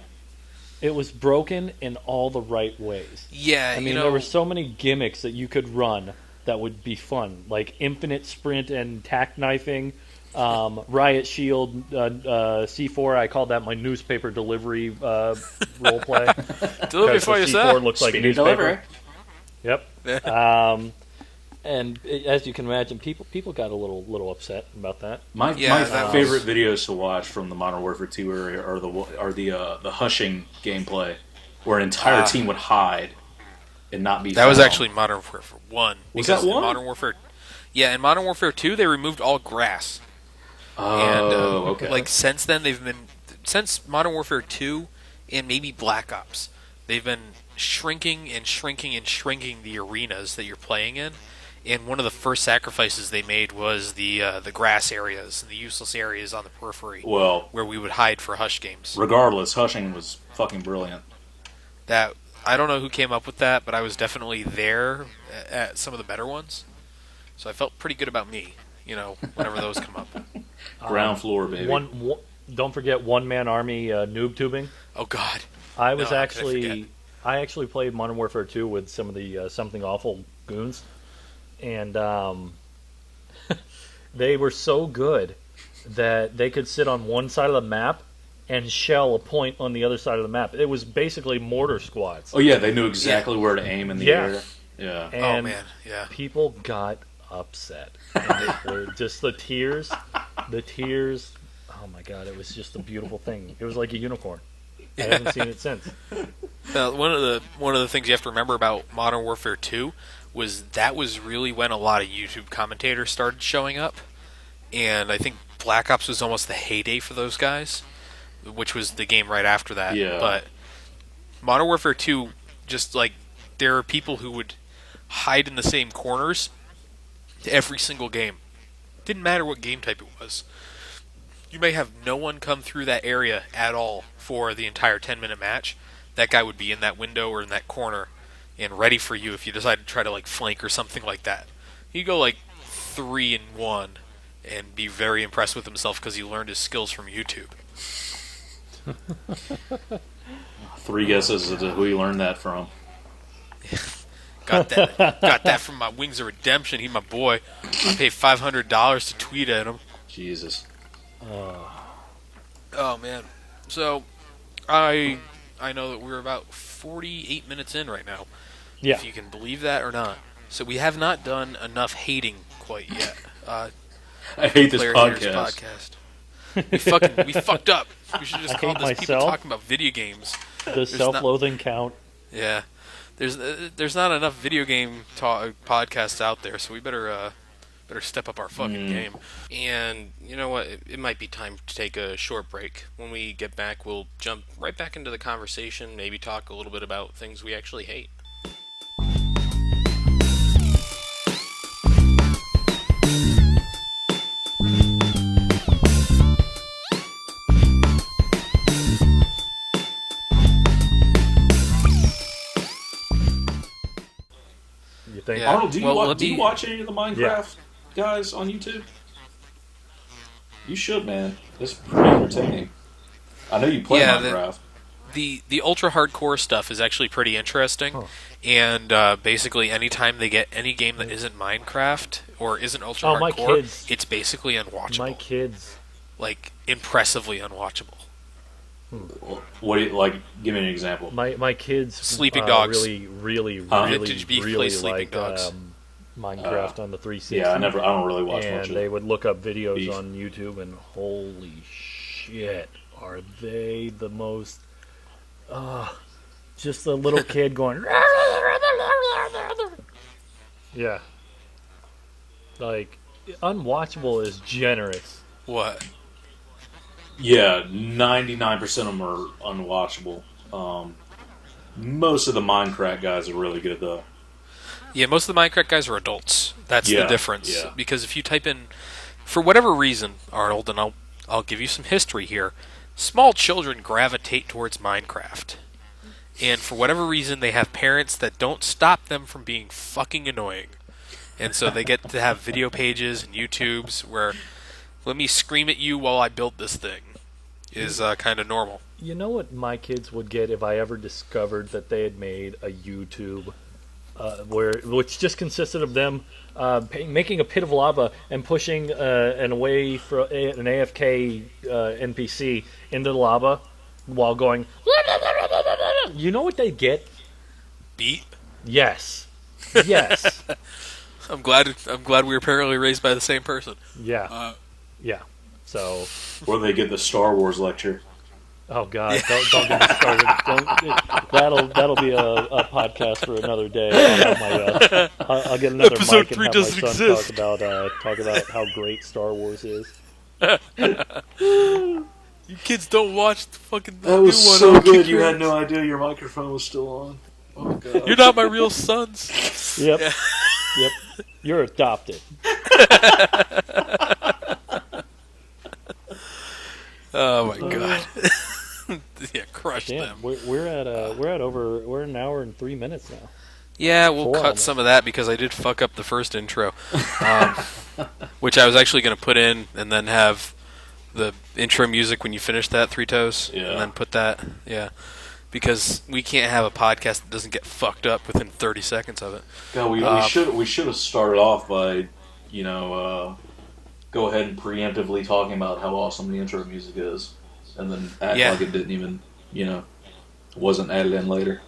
It was broken in all the right ways. Yeah, I mean, there were so many gimmicks that you could run that would be fun, like infinite sprint and tack knifing, riot shield, C4. I called that my newspaper delivery role play. delivery for C4 yourself. looks like a Speedy newspaper. delivery. Yep. And as you can imagine, people got a little upset about that. My that favorite videos to watch from the Modern Warfare 2 area are the hushing gameplay, where an entire team would hide and not be. That was found. actually Modern Warfare 1. Was that because in 1? Modern Warfare, yeah, in Modern Warfare 2 they removed all grass. Oh, okay. Like since then since Modern Warfare 2 and maybe Black Ops, they've been shrinking and shrinking and shrinking the arenas that you're playing in. And one of the first sacrifices they made was the grass areas, the useless areas on the periphery, Well, where we would hide for hush games. regardless, hushing was fucking brilliant. That I don't know who came up with that, but I was definitely there at some of the better ones, so I felt pretty good about me. Whenever those come up. Ground floor, baby. Don't forget One Man Army noob tubing. Oh God, I was No, how could I forget? I actually played Modern Warfare 2 with some of the Something Awful goons, and they were so good that they could sit on one side of the map and shell a point on the other side of the map. It was basically mortar squads. Oh yeah, they knew exactly where to aim in the Yeah. air. Yeah. oh And man, yeah. people got upset. And they were just the tears. Oh my god, it was just a beautiful thing. It was like a unicorn. I haven't seen it since. One of the things you have to remember about Modern Warfare 2 was really when a lot of YouTube commentators started showing up, and I think Black Ops was almost the heyday for those guys, which was the game right after that. Yeah. But Modern Warfare 2, just like there are people who would hide in the same corners every single game. Didn't matter what game type it was. You may have no one come through that area at all for the entire 10-minute match. That guy would be in that window or in that corner and ready for you if you decide to try to flank or something like that. He'd go 3-1 and be very impressed with himself because he learned his skills from YouTube. 3 guesses as to who you learned that from. Got that from my Wings of Redemption. He's my boy. I paid $500 to tweet at him. Jesus. Oh man. So I know that we're about 48 minutes in right now. Yeah. If you can believe that or not. So we have not done enough hating quite yet. I hate this Player Haters podcast. We fucked up. We should just I call hate this people myself. talking about video games. Does self-loathing count? Yeah. There's not enough video game podcasts out there, so we better step up our fucking game. And you know what? It might be time to take a short break. When we get back, we'll jump right back into the conversation, maybe talk a little bit about things we actually hate. You think? Yeah. Arnold, do you me- watch any of the Minecraft guys on YouTube? You should, man. It's pretty entertaining. I know you play Yeah, Minecraft. The ultra hardcore stuff is actually pretty interesting, and basically anytime they get any game that isn't Minecraft or isn't ultra my hardcore, kids- it's basically unwatchable. My kids. Impressively unwatchable. What do you Give me an example. My kids. Sleeping Dogs. Really Vintage Beef really plays Sleeping liked Dogs. Minecraft on the 360. Yeah, I don't really watch much And of they it. would look up videos Beef. on YouTube, and holy shit, are they the most? Just a little kid going. Yeah. Unwatchable is generous. What? Yeah, 99% of them are unwatchable. Most of the Minecraft guys are really good, though. Yeah, most of the Minecraft guys are adults. That's the Yeah, difference. yeah. Because if you type in, for whatever reason, Arnold, and I'll give you some history here, small children gravitate towards Minecraft. And for whatever reason, they have parents that don't stop them from being fucking annoying. And so they get to have video pages and YouTubes where let me scream at you while I build this thing is kind of normal. You know what my kids would get if I ever discovered that they had made a YouTube which just consisted of them making a pit of lava and pushing an away for an AFK NPC into the lava while going. You know what they get? Beat. Yes. Yes. I'm glad we were apparently raised by the same person. Yeah. Yeah. So. Where they get the Star Wars lecture. Oh God! Yeah. Don't get me started. That'll be a podcast for another day. I'll get another Episode mic 3 and have doesn't my son exist. talk about how great Star Wars is. You kids don't watch the fucking That was new one. so good. You had no idea your microphone was still on. Oh God! You're not my real sons. Yep. Yeah. Yep. You're adopted. Oh my God. Yeah, crush them. We're an hour and 3 minutes now. Yeah, we'll 4 cut almost. some of that because I did fuck up the first intro, which I was actually going to put in and then have the intro music when you finish that, Three Toes, Yeah. and then put that, because we can't have a podcast that doesn't get fucked up within 30 seconds of it. God, we should have started off by, go ahead and preemptively talking about how awesome the intro music is, and then act like it didn't even, wasn't added in later.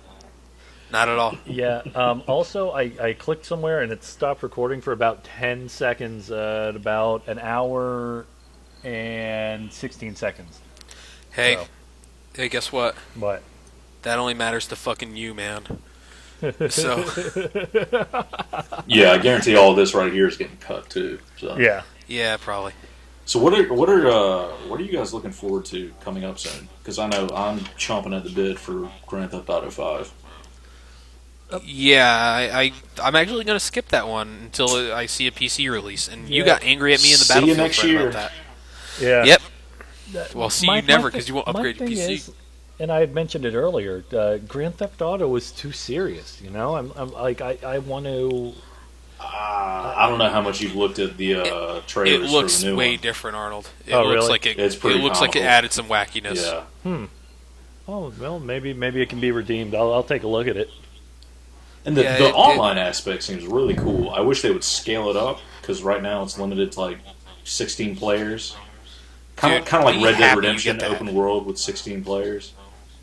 Not at all. Yeah. Also, I clicked somewhere and it stopped recording for about 10 seconds at about an hour and 16 seconds. Hey, guess what? What? That only matters to fucking you, man. So Yeah, I guarantee all this right here is getting cut too. So. Yeah. yeah, probably. So what are you guys looking forward to coming up soon? Because I know I'm chomping at the bit for Grand Theft Auto 5. Yeah, I'm actually going to skip that one until I see a PC release. And you got angry at me in the See you Battlefield next thread year. about that. Yeah. Yep. Well, see you never because you won't upgrade your thing PC. is, and I had mentioned it earlier, Grand Theft Auto is too serious. You know, I'm like I want to. I don't know how much you've looked at the trailers It looks for the new way one. different, Arnold. It Oh, looks really? like It's pretty it looks like it comical. added some wackiness. Yeah. Oh well, maybe it can be redeemed. I'll take a look at it. And the, Yeah, the it- online aspect seems really cool. I wish they would scale it up, because right now it's limited to like 16 players. Kind Dude, of like be Red happy Dead you Redemption get that. open world with 16 players.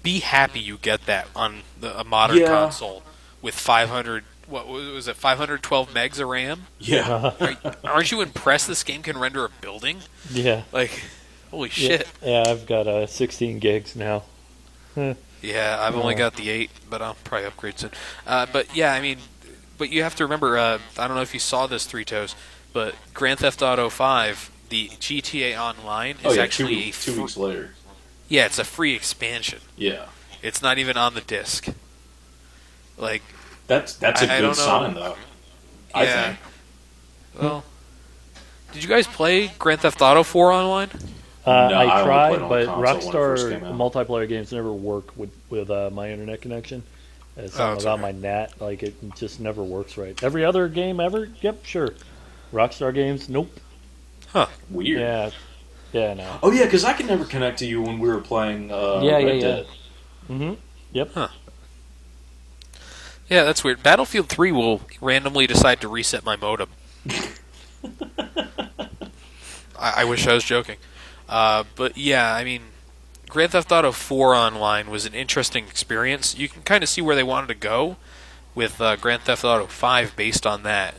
Be happy you get that on a modern Yeah. console with 500. What was it? 512 megs of RAM. Yeah. Aren't you impressed? This game can render a building. Yeah. Like, holy shit. Yeah, I've got 16 gigs now. Yeah, I've only got the 8, but I'll probably upgrade soon. But yeah, I mean, but you have to remember, I don't know if you saw this, Three Toes, but Grand Theft Auto 5, the GTA Online, is actually two weeks later. Yeah, it's a free expansion. Yeah. It's not even on the disc. Like, That's a I good don't know. sign, though. I yeah. think. Well, did you guys play Grand Theft Auto 4 online? No, I only I played tried, on but console when it first Rockstar came out. multiplayer games never work with my internet connection. It's Oh, something it's about okay. my NAT, like it just never works right. Every other game ever, yep, sure. Rockstar games, nope. Weird. Yeah, no. Oh, yeah, because I could never connect to you when we were playing Yeah, Red yeah. Dead. Mm-hmm. Yep. Yeah, that's weird. Battlefield 3 will randomly decide to reset my modem. I wish I was joking. But yeah, I mean, Grand Theft Auto 4 online was an interesting experience. You can kind of see where they wanted to go with Grand Theft Auto 5 based on that.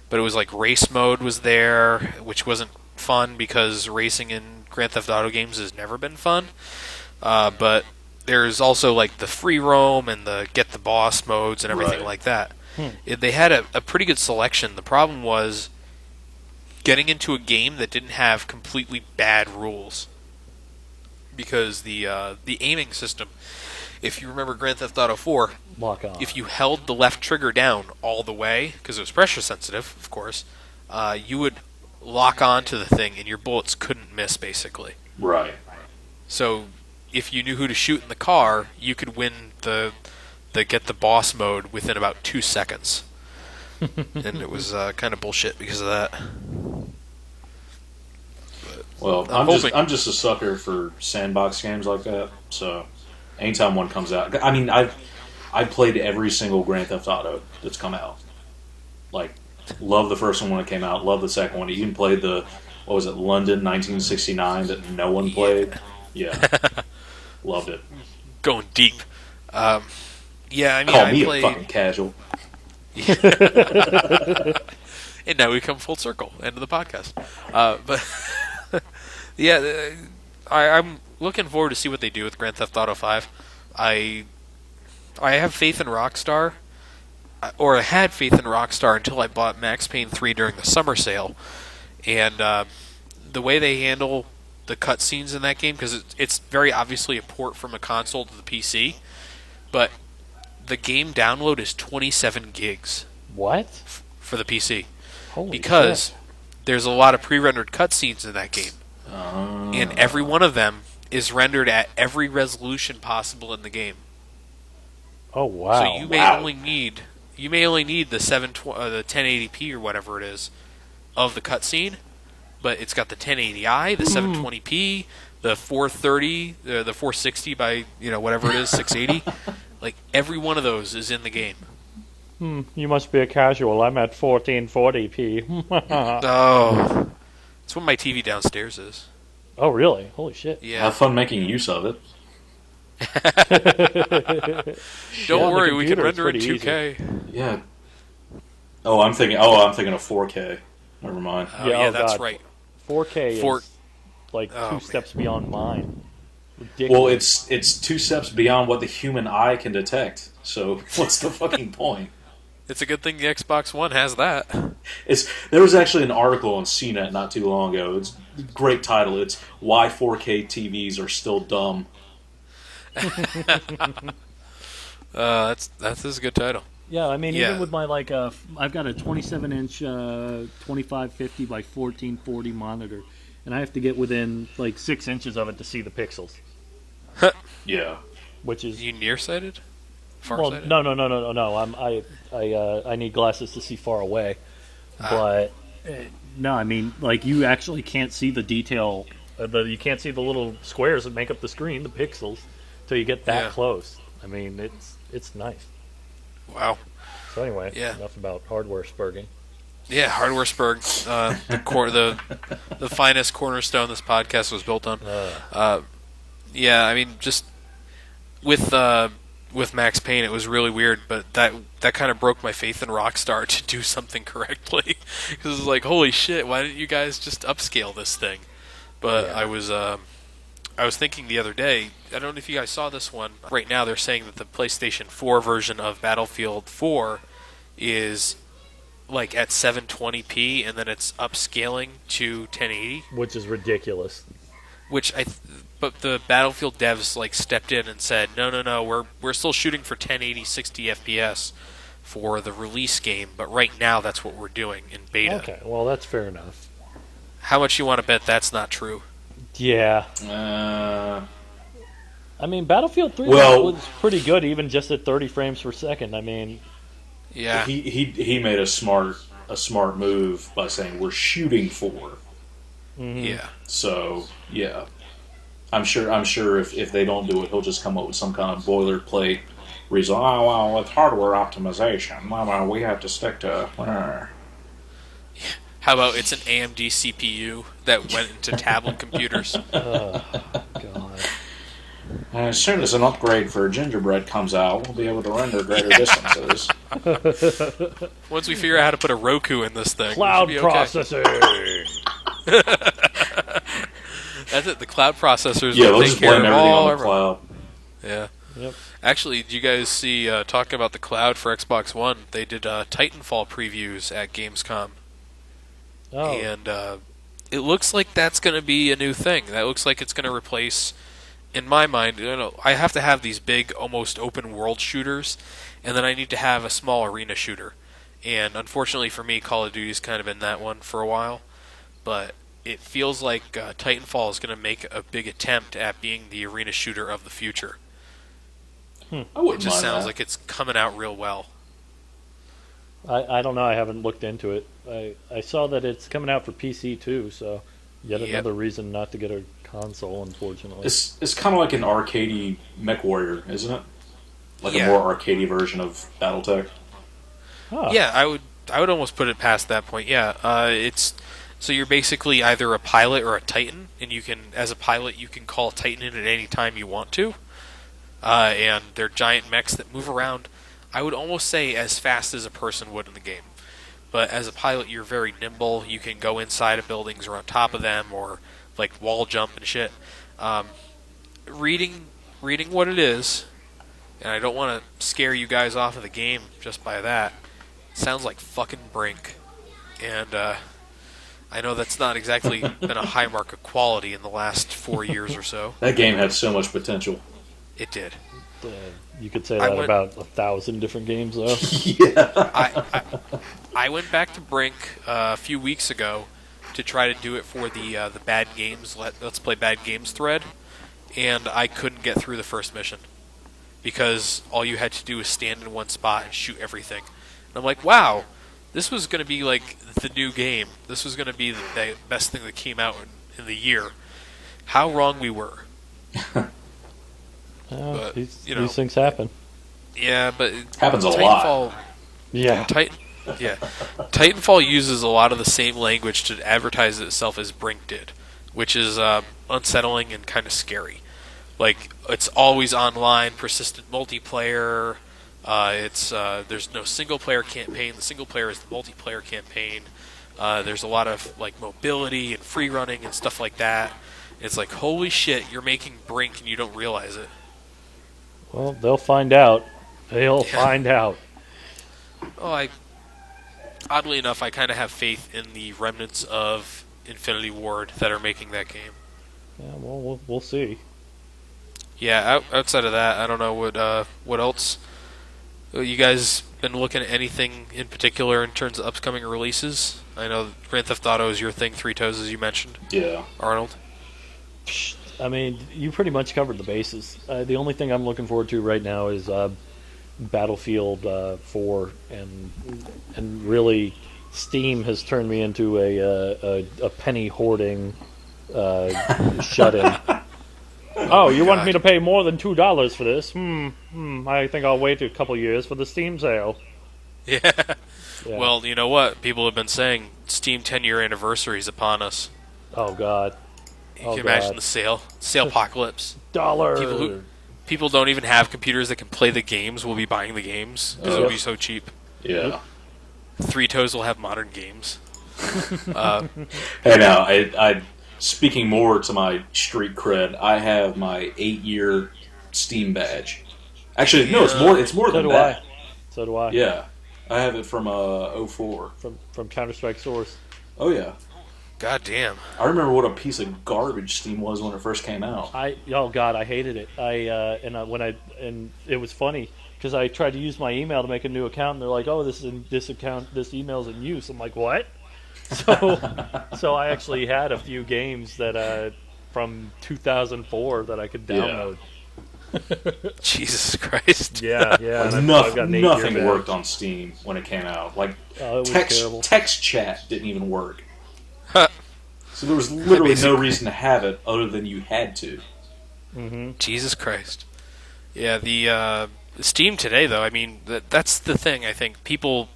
But it was like race mode was there, which wasn't fun because racing in Grand Theft Auto games has never been fun. But there's also like the free roam and the get the boss modes and everything Right. like that. They had a pretty good selection. The problem was getting into a game that didn't have completely bad rules, because the aiming system, if you remember Grand Theft Auto 4, Lock on. if you held the left trigger down all the way, because it was pressure sensitive, of course, you would lock on to the thing and your bullets couldn't miss, basically. Right. So if you knew who to shoot in the car, you could win the get the boss mode within about 2 seconds. and it was kind of bullshit because of that. Well, I'm just a sucker for sandbox games like that. So anytime one comes out, I mean, I've played every single Grand Theft Auto that's come out. Like, love the first one when it came out. Love the second one. Even played the what was it, London 1969 that no one played. Yeah, loved it. Going deep. Yeah, I mean, Call I me played. a fucking casual. And now we come full circle. End of the podcast. But yeah, I'm looking forward to see what they do with Grand Theft Auto 5. I have faith in Rockstar, or I had faith in Rockstar until I bought Max Payne 3 during the summer sale, and the way they handle the cutscenes in that game, because it's very obviously a port from a console to the PC, but the game download is 27 gigs What? for the PC. Holy Because shit. there's a lot of pre-rendered cutscenes in that game, and every one of them is rendered at every resolution possible in the game. Oh wow. So you may only need the 1080p or whatever it is of the cutscene, but it's got the 1080i, the 720p, the 430, the 460 by whatever it is, 680. Like every one of those is in the game. You must be a casual. I'm at 1440p. Oh, that's what my TV downstairs is. Oh really? Holy shit. Yeah. Have fun making use of it. Don't on the worry, we can computer, render in it's pretty 2K. Yeah. I'm thinking of 4K. Never mind. Oh, yeah, oh, that's God. right. 4K Four- is like Oh, two man. steps beyond mine. Ridiculous. Well, it's 2 steps beyond what the human eye can detect. So what's the fucking point? It's a good thing the Xbox One has that. There was actually an article on CNET not too long ago. It's a great title. It's Why 4K TVs Are Still Dumb. That's a good title. Yeah, I mean, Yeah. even with my I've got a 27-inch 2550 by 1440 monitor, and I have to get within like 6 inches of it to see the pixels, Yeah. which is You nearsighted? well, Farsighted? no. I need glasses to see far away, but no, I mean, like you actually can't see the detail. You can't see the little squares that make up the screen, the pixels, till you get that Yeah. close. I mean, it's nice. Wow. So anyway, Yeah. enough about hardware spurging. Yeah, Hardware Spurg, the finest cornerstone this podcast was built on. Yeah, I mean, just with Max Payne, it was really weird, but that kind of broke my faith in Rockstar to do something correctly. Because it was like, holy shit, why didn't you guys just upscale this thing? But Yeah. I was thinking the other day, I don't know if you guys saw this one. Right now, they're saying that the PlayStation 4 version of Battlefield 4 is like at 720p, and then it's upscaling to 1080. Which is ridiculous. But the Battlefield devs like stepped in and said, no, we're still shooting for 1080 60 FPS for the release game, but right now that's what we're doing in beta. Okay, well that's fair enough. How much you want to bet that's not true? Yeah, I mean Battlefield 3 Well- was pretty good, even just at 30 frames per second. I mean, Yeah. He made a smart move by saying we're shooting for. Yeah. So yeah, I'm sure if they don't do it, he'll just come up with some kind of boilerplate reason. Oh well, with hardware optimization, well, we have to stick to. How about it's an AMD CPU that went into tablet computers? God. As soon as an upgrade for gingerbread comes out, we'll be able to render greater distances. Once we figure out how to put a Roku in this thing, Cloud we should be okay. processing. That's it. The cloud processors Yeah, will they'll take just care blame of everything all on the cloud. Yeah. Yep. Actually, did you guys see, talking about the cloud for Xbox One, they did Titanfall previews at Gamescom. Oh, And it looks like that's going to be a new thing. That looks like it's going to replace, in my mind, I have to have these big, almost open world shooters, and then I need to have a small arena shooter. And unfortunately for me, Call of Duty's kind of been that one for a while. But it feels like Titanfall is going to make a big attempt at being the arena shooter of the future. I It wouldn't just mind sounds that. like it's coming out real well. I don't know. I haven't looked into it. I saw that it's coming out for PC too, so yet Yep. another reason not to get a console, unfortunately. It's kind of like an arcadey Mech Warrior, isn't it? Like a Yeah. more arcadey version of BattleTech. Huh. Yeah, I would almost put it past that point. Yeah, it's so you're basically either a pilot or a Titan, and you can, as a pilot, you can call Titan in at any time you want to, and they're giant mechs that move around. I would almost say as fast as a person would in the game. But as a pilot, you're very nimble. You can go inside of buildings or on top of them, or like wall jump and shit. Um, reading reading what it is, and I don't want to scare you guys off of the game just by that. Sounds like fucking Brink, and I know that's not exactly been a high mark of quality in the last 4 years or so. That game had so much potential. It did. Uh, you could say I that went- about 1,000 different games, though. Yeah. I went back to Brink a few weeks ago to try to do it for the bad games let's play bad games thread, and I couldn't get through the first mission because all you had to do was stand in one spot and shoot everything. And I'm like, wow, this was going to be like the new game. This was going to be the best thing that came out in the year. How wrong we were. But, These you know. these things happen. Yeah, but Happens a lot. Titanfall, Yeah. Yeah, Titanfall uses a lot of the same language to advertise itself as Brink did, which is unsettling and kind of scary. Like, it's always online, persistent multiplayer. There's no single player campaign. The single player is the multiplayer campaign. There's a lot of like mobility and free running and stuff like that. It's like, holy shit, you're making Brink and you don't realize it. Well, they'll find out. They'll Yeah. find out. Oh, oddly enough, I kind of have faith in the remnants of Infinity Ward that are making that game. Yeah, well, we'll see. Yeah, outside of that, I don't know what else. You guys been looking at anything in particular in terms of upcoming releases? I know Grand Theft Auto is your thing, Three Toes, as you mentioned, Yeah. Arnold. I mean, you pretty much covered the bases. The only thing I'm looking forward to right now is Battlefield 4, and really, Steam has turned me into a penny hoarding shut-in. Oh, you want God. me to pay more than $2 for this? I think I'll wait a couple years for the Steam sale. Yeah. Yeah. Well, you know what? People have been saying Steam 10-year anniversary is upon us. Oh God, You Oh, can imagine God. the sale apocalypse. dollar. People don't even have computers that can play the games will be buying the games because it'll Yep. be so cheap. Yeah. Three Toes will have modern games. Hey, now, I speaking more to my street cred, I have my 8-year Steam badge. Actually, no, it's more So than do that. I. So do I. Yeah, I have it from '04. From Counter Strike Source. Oh yeah, God damn. I remember what a piece of garbage Steam was when it first came out. Oh God, I hated it. And it was funny because I tried to use my email to make a new account, and they're like, "Oh, this email's in use." I'm like, "What?" So I actually had a few games that from 2004 that I could download. Jesus Christ. Yeah, yeah. Like, and I've got an 8-year nothing badge. worked on Steam when it came out. Like Oh, it was terrible. text chat didn't even work. Huh. So there was literally no Basically- reason to have it other than you had to. Jesus Christ. Yeah, the Steam today, though, I mean, that's the thing. I think people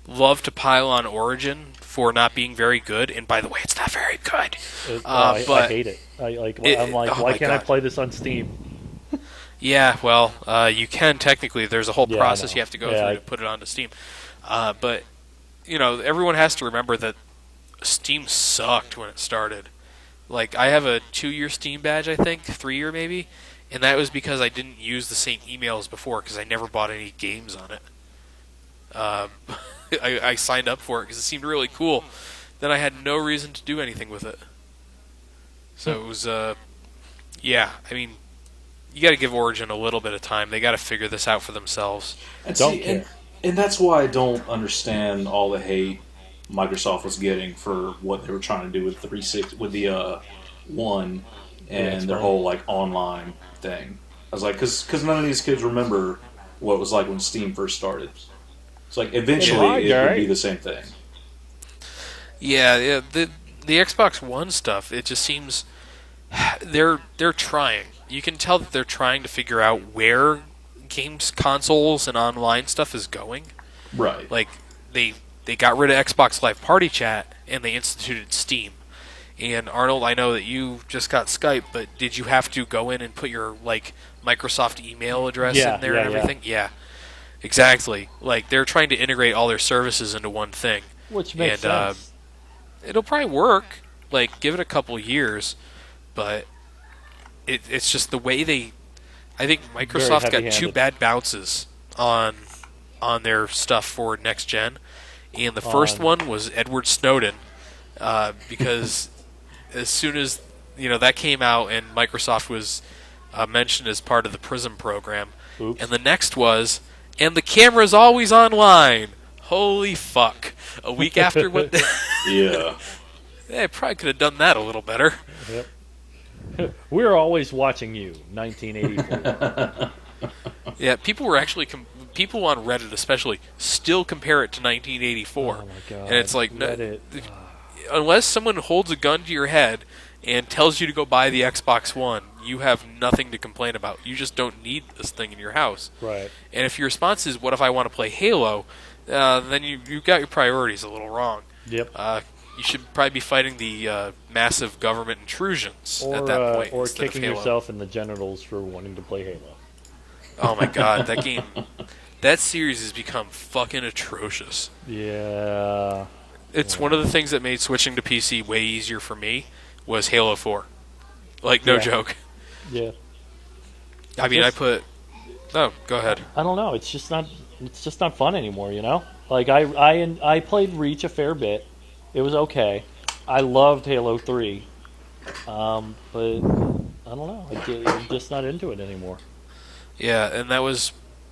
love to pile on Origin for not being very good, and by the way, it's not very good. I but hate it. I'm like, oh why my can't I God. play this on Steam? Yeah, well, you can technically. There's a whole Yeah, I process know. you have to go Yeah, through to put it onto Steam. But you know, everyone has to remember that Steam sucked when it started. Like, I have a 2-year Steam badge, I think, 3-year maybe, and that was because I didn't use the same email as before because I never bought any games on it. I signed up for it because it seemed really cool. Then I had no reason to do anything with it. So it was, yeah. I mean, you got to give Origin a little bit of time. They got to figure this out for themselves. And Don't see, care. And that's why I don't understand all the hate Microsoft was getting for what they were trying to do with with the One and it's their fine. whole like online thing. I was like, because none of these kids remember what it was like when Steam first started. It's like eventually it would be the same thing. Yeah. The Xbox One stuff, it just seems they're trying. You can tell that they're trying to figure out where games consoles and online stuff is going. Right. Like they got rid of Xbox Live Party Chat and they instituted Steam. And Arnold, I know that you just got Skype, but did you have to go in and put your like Microsoft email address in there and everything? Yeah. Exactly. Like they're trying to integrate all their services into one thing. Which makes sense. It'll probably work. Like give it a couple years, but it's just the way they. I think Microsoft got two bad bounces on their stuff for next gen, and the first one was Edward Snowden, because as soon as that came out and Microsoft was mentioned as part of the PRISM program, Oops. and the next was, and the camera's always online. Holy fuck! A week after what? Yeah. They probably could have done that a little better. Yep. We're always watching you, 1984. Yeah, people were actually people on Reddit especially still compare it to 1984. Oh my god! And it's like Reddit. unless someone holds a gun to your head and tells you to go buy the Xbox One, you have nothing to complain about. You just don't need this thing in your house. Right. And if your response is, "What if I want to play Halo?" Then you've got your priorities a little wrong. Yep. You should probably be fighting the massive government intrusions Or, at that point. or instead of kicking Halo. yourself in the genitals for wanting to play Halo. Oh my god, that game, that series has become fucking atrocious. Yeah. It's one of the things that made switching to PC way easier for me was Halo 4. Like, no joke. Yeah. I mean, Oh, go ahead. I don't know. It's just not fun anymore. Like I played Reach a fair bit. It was okay. I loved Halo 3, but I don't know. I'm just not into it anymore. Yeah, and that was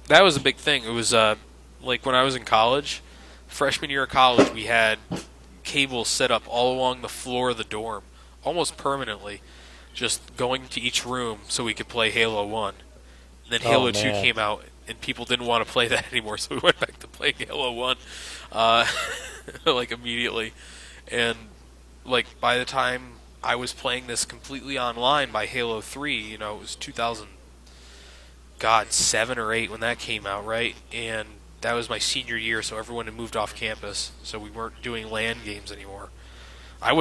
a big thing. It was like when I was in college, freshman year of college, we had cables set up all along the floor of the dorm, almost permanently, just going to each room so we could play Halo 1. And then Halo 2 came out, and people didn't want to play that anymore, so we went back to playing Halo 1, like immediately. And like by the time I was playing this completely online by Halo 3, it was 2007 or 8 when that came out, right? And that was my senior year, so everyone had moved off campus, so we weren't doing LAN games anymore. I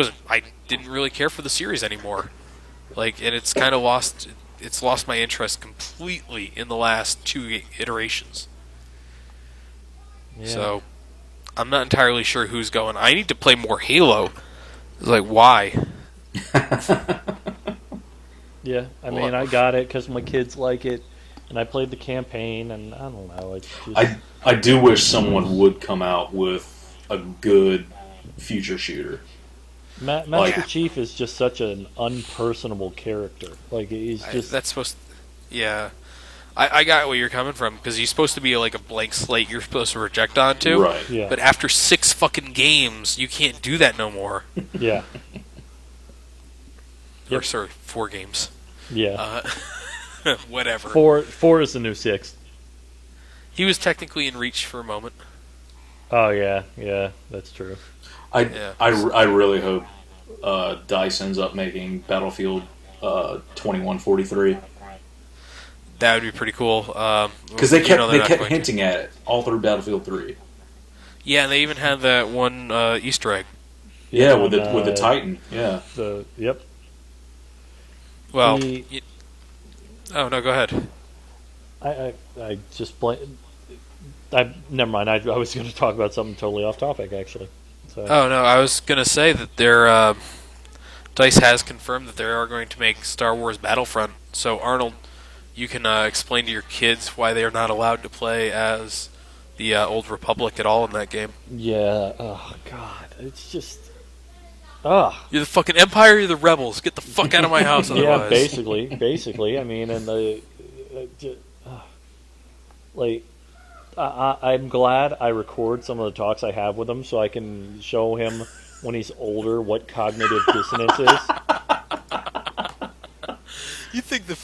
didn't really care for the series anymore. Like, and it's kind of lost my interest completely in the last 2 iterations. Yeah. So I'm not entirely sure who's going. I need to play more Halo. It's like, why? Yeah, I mean, I got it because my kids like it, and I played the campaign, and I don't know. It's just... I do wish someone would come out with a good future shooter. Master Chief is just such an unpersonable character. Like, he's just... That's supposed to... Yeah. I got where you're coming from, because he's supposed to be like a blank slate you're supposed to project onto. Right. Yeah. But after 6 fucking games, you can't do that no more. Yeah. Or, sorry, 4 games. Yeah. Whatever. 4 is the new 6. He was technically in Reach for a moment. Oh, yeah. Yeah, that's true. I really hope DICE ends up making Battlefield 2143. That would be pretty cool. Because they kept hinting at it all through Battlefield 3. Yeah, and they even had that one Easter egg. Yeah, with the Titan. Yeah. Yep. Well, oh no, go ahead. I just never mind. I was going to talk about something totally off topic, actually. So. Oh no, I was going to say that their DICE has confirmed that they are going to make Star Wars Battlefront. So Arnold, you can explain to your kids why they are not allowed to play as the Old Republic at all in that game. Yeah. Oh God, it's just. Ugh. You're the fucking Empire. You're the rebels. Get the fuck out of my house. Otherwise. Yeah, basically. I mean, and I'm glad I record some of the talks I have with him so I can show him when he's older what cognitive dissonance is. You think you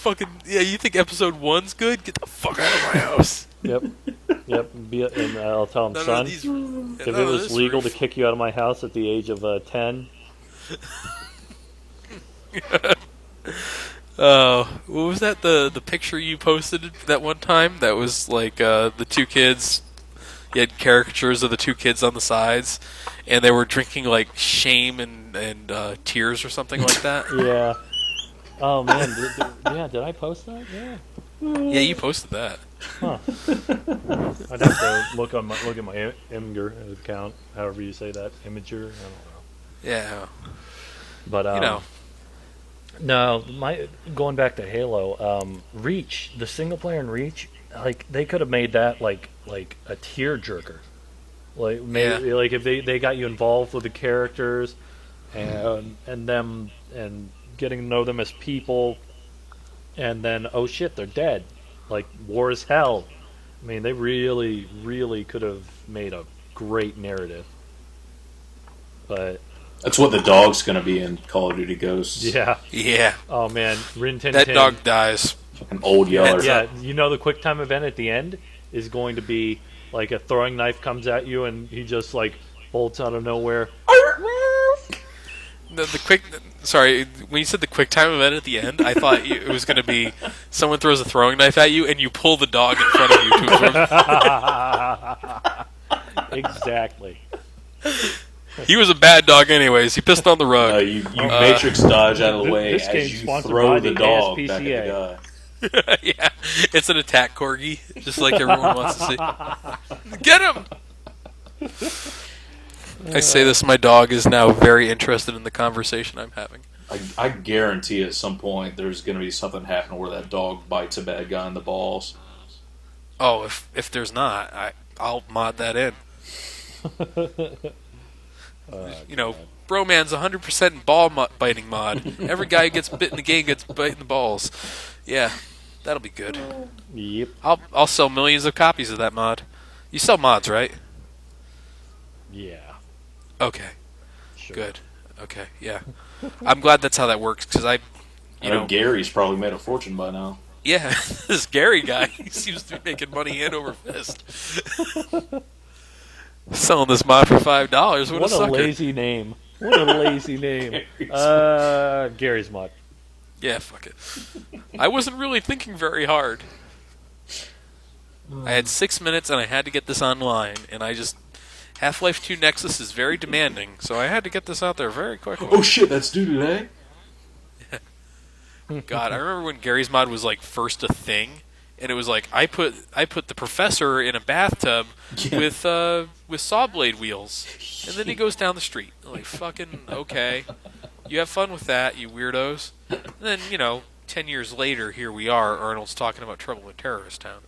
think episode 1's good? Get the fuck out of my house. Yep. and I'll tell him, None of son, these. if it was legal to kick you out of my house at the age of 10, What was that? The picture you posted that one time? That was like the two kids. You had caricatures of the two kids on the sides, and they were drinking like shame and tears or something like that. yeah. Oh man, did I post that? Yeah. Yeah, you posted that. Huh. I'd have to look at my Imgur account, however you say that, Imager. I don't know. Yeah, But you know. no, going back to Halo, Reach, the single player in Reach, like they could have made that like a tear jerker. Like maybe like if they got you involved with the characters and them and getting to know them as people, and then oh shit, they're dead. Like war is hell. I mean, they really could have made a great narrative. But That's what the dog's going to be in Call of Duty Ghosts. Yeah. Oh man, Rin Tin That Tin. dog dies. Fucking old yeller. Yeah, you know the quick time event at the end is going to be like a throwing knife comes at you and he just like bolts out of nowhere. The quick. Sorry, when you said the quick time event at the end, I thought it was going to be someone throws a throwing knife at you and you pull the dog in front of you to absorb. Exactly. He was a bad dog, anyways. He pissed on the rug. You matrix dodge out of the way this as game's you sponsored throw by the the dog back ASPCA. at the guy. Yeah, it's an attack corgi, just like everyone wants to see. Get him! I say this, my dog is now very interested in the conversation I'm having. I guarantee at some point there's going to be something happening where that dog bites a bad guy in the balls. Oh, if there's not, I'll mod that in. You know, Broman's 100% ball biting mod. Every guy who gets bit in the game gets bit in the balls. Yeah, that'll be good. Yep. I'll sell millions of copies of that mod. You sell mods, right? Yeah. Okay, Sure. good. Okay, yeah. I'm glad that's how that works, because I know Gary's probably made a fortune by now. yeah, this Gary guy, he seems to be making money hand over fist. Selling this mod for $5. What a What a sucker. lazy name. What a lazy name. Gary's mod. Yeah, fuck it. I wasn't really thinking very hard. I had 6 minutes and I had to get this online, and I just... Half-Life 2 Nexus is very demanding, so I had to get this out there very quickly. Oh shit, that's due today? God, I remember when Gary's mod was like first a thing, and it was like I put the professor in a bathtub with saw blade wheels, and then he goes down the street. Like fucking okay, you have fun with that, you weirdos. And then 10 years later, here we are. Arnold's talking about Trouble in Terrorist Town.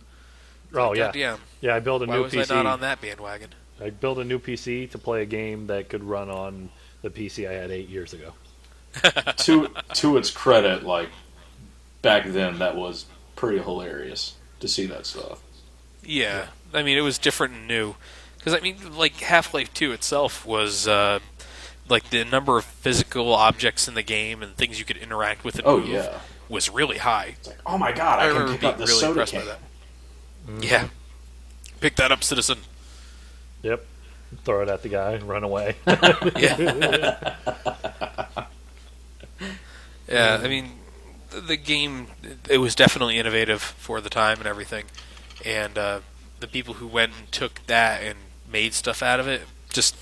Oh yeah. Goddamn. Yeah, I built a Why new was PC. I not on that bandwagon? I built a new PC to play a game that could run on the PC I had 8 years ago. To its credit, like back then, that was pretty hilarious to see that stuff. Yeah. I mean, it was different and new. Because, I mean, like, Half-Life 2 itself was, like, the number of physical objects in the game and things you could interact with and move was really high. It's like, oh my god, I can remember pick being up the really soda impressed can. by that. Yeah. Pick that up, citizen. Yep. Throw it at the guy, run away. Yeah. Yeah, I mean, the game, it was definitely innovative for the time and everything. And the people who went and took that and made stuff out of it, just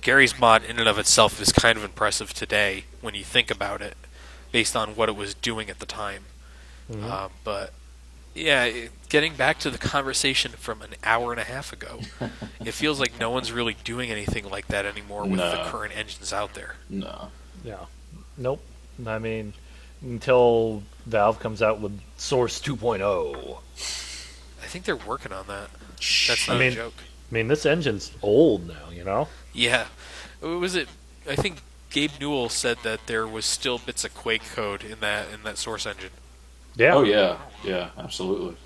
Gary's mod in and of itself is kind of impressive today when you think about it, based on what it was doing at the time. Mhm. But yeah, getting back to the conversation from an hour and a half ago, it feels like no one's really doing anything like that anymore with the current engines out there. No. Yeah. Nope. I mean, until Valve comes out with Source 2.0. I think they're working on that. That's not I mean- a joke. I mean, this engine's old now, you know? Yeah. Was it? I think Gabe Newell said that there was still bits of Quake code in that Source engine. Yeah. Oh yeah, yeah, absolutely.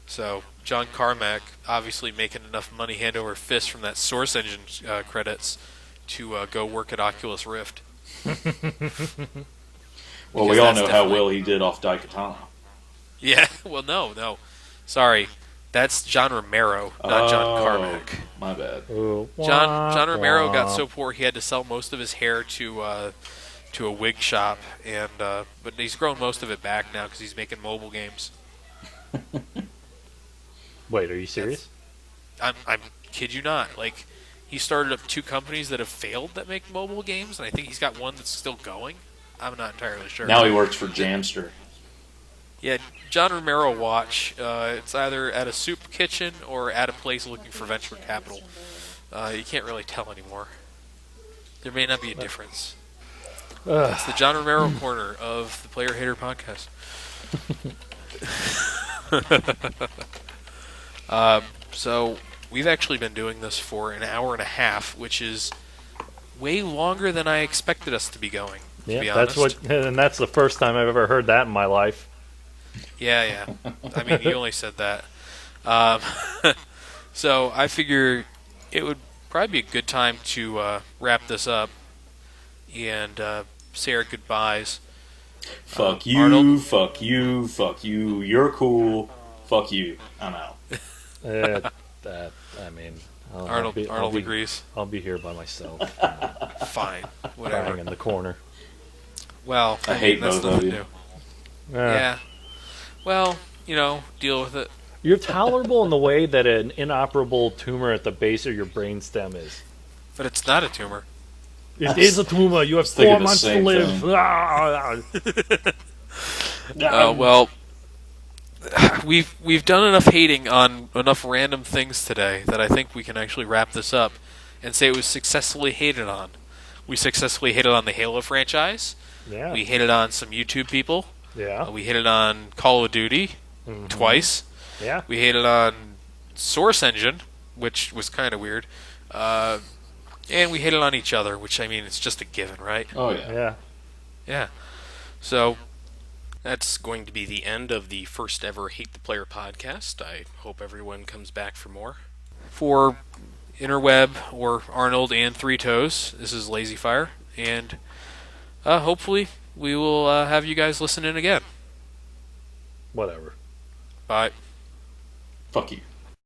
So John Carmack obviously making enough money hand over fist from that Source engine credits to go work at Oculus Rift. Well, we Because all that's know how definitely- well he did off Daikatana. Yeah. Well, no. Sorry. That's John Romero, not John Carmack. My bad. Ooh, John Romero got wah. so poor he had to sell most of his hair to a wig shop, and but he's grown most of it back now because he's making mobile games. Wait, are you serious? I'm kid you not. Like, he started up 2 companies that have failed that make mobile games, and I think he's got one that's still going. I'm not entirely sure. Now he works for Jamster. Yeah, John Romero watch. It's either at a soup kitchen or at a place looking for venture capital. You can't really tell anymore. There may not be a difference. It's the John Romero corner of the Player Hater podcast. So we've actually been doing this for an hour and a half, which is way longer than I expected us to be going. To be honest. And that's the first time I've ever heard that in my life. Yeah. I mean, you only said that. So I figure it would probably be a good time to wrap this up and say our goodbyes. Fuck you, Arnold? fuck you, fuck you. You're cool. Fuck you. I'm out. I mean, Arnold agrees. I'll be here by myself, Fine, crying whatever. in the corner. Well, I hate that's both of nothing you. new. Yeah. Well, deal with it. You're tolerable in the way that an inoperable tumor at the base of your brainstem is. But it's not a tumor. It is a tumor. You have thinking 4 the months to same live. thing. Well, we've done enough hating on enough random things today that I think we can actually wrap this up and say it was successfully hated on. We successfully hated on the Halo franchise. Yeah. We hated on some YouTube people. Yeah. We hated on Call of Duty twice. Yeah. We hated on Source Engine, which was kind of weird. And we hated on each other, which, I mean, it's just a given, right? Oh, yeah. Yeah. Yeah. So, That's going to be the end of the first ever Hate the Player podcast. I hope everyone comes back for more. for Interweb or Arnold and Three Toes, this is Lazy Fire, and hopefully we will have you guys listen in again. Whatever. Bye. Fuck you.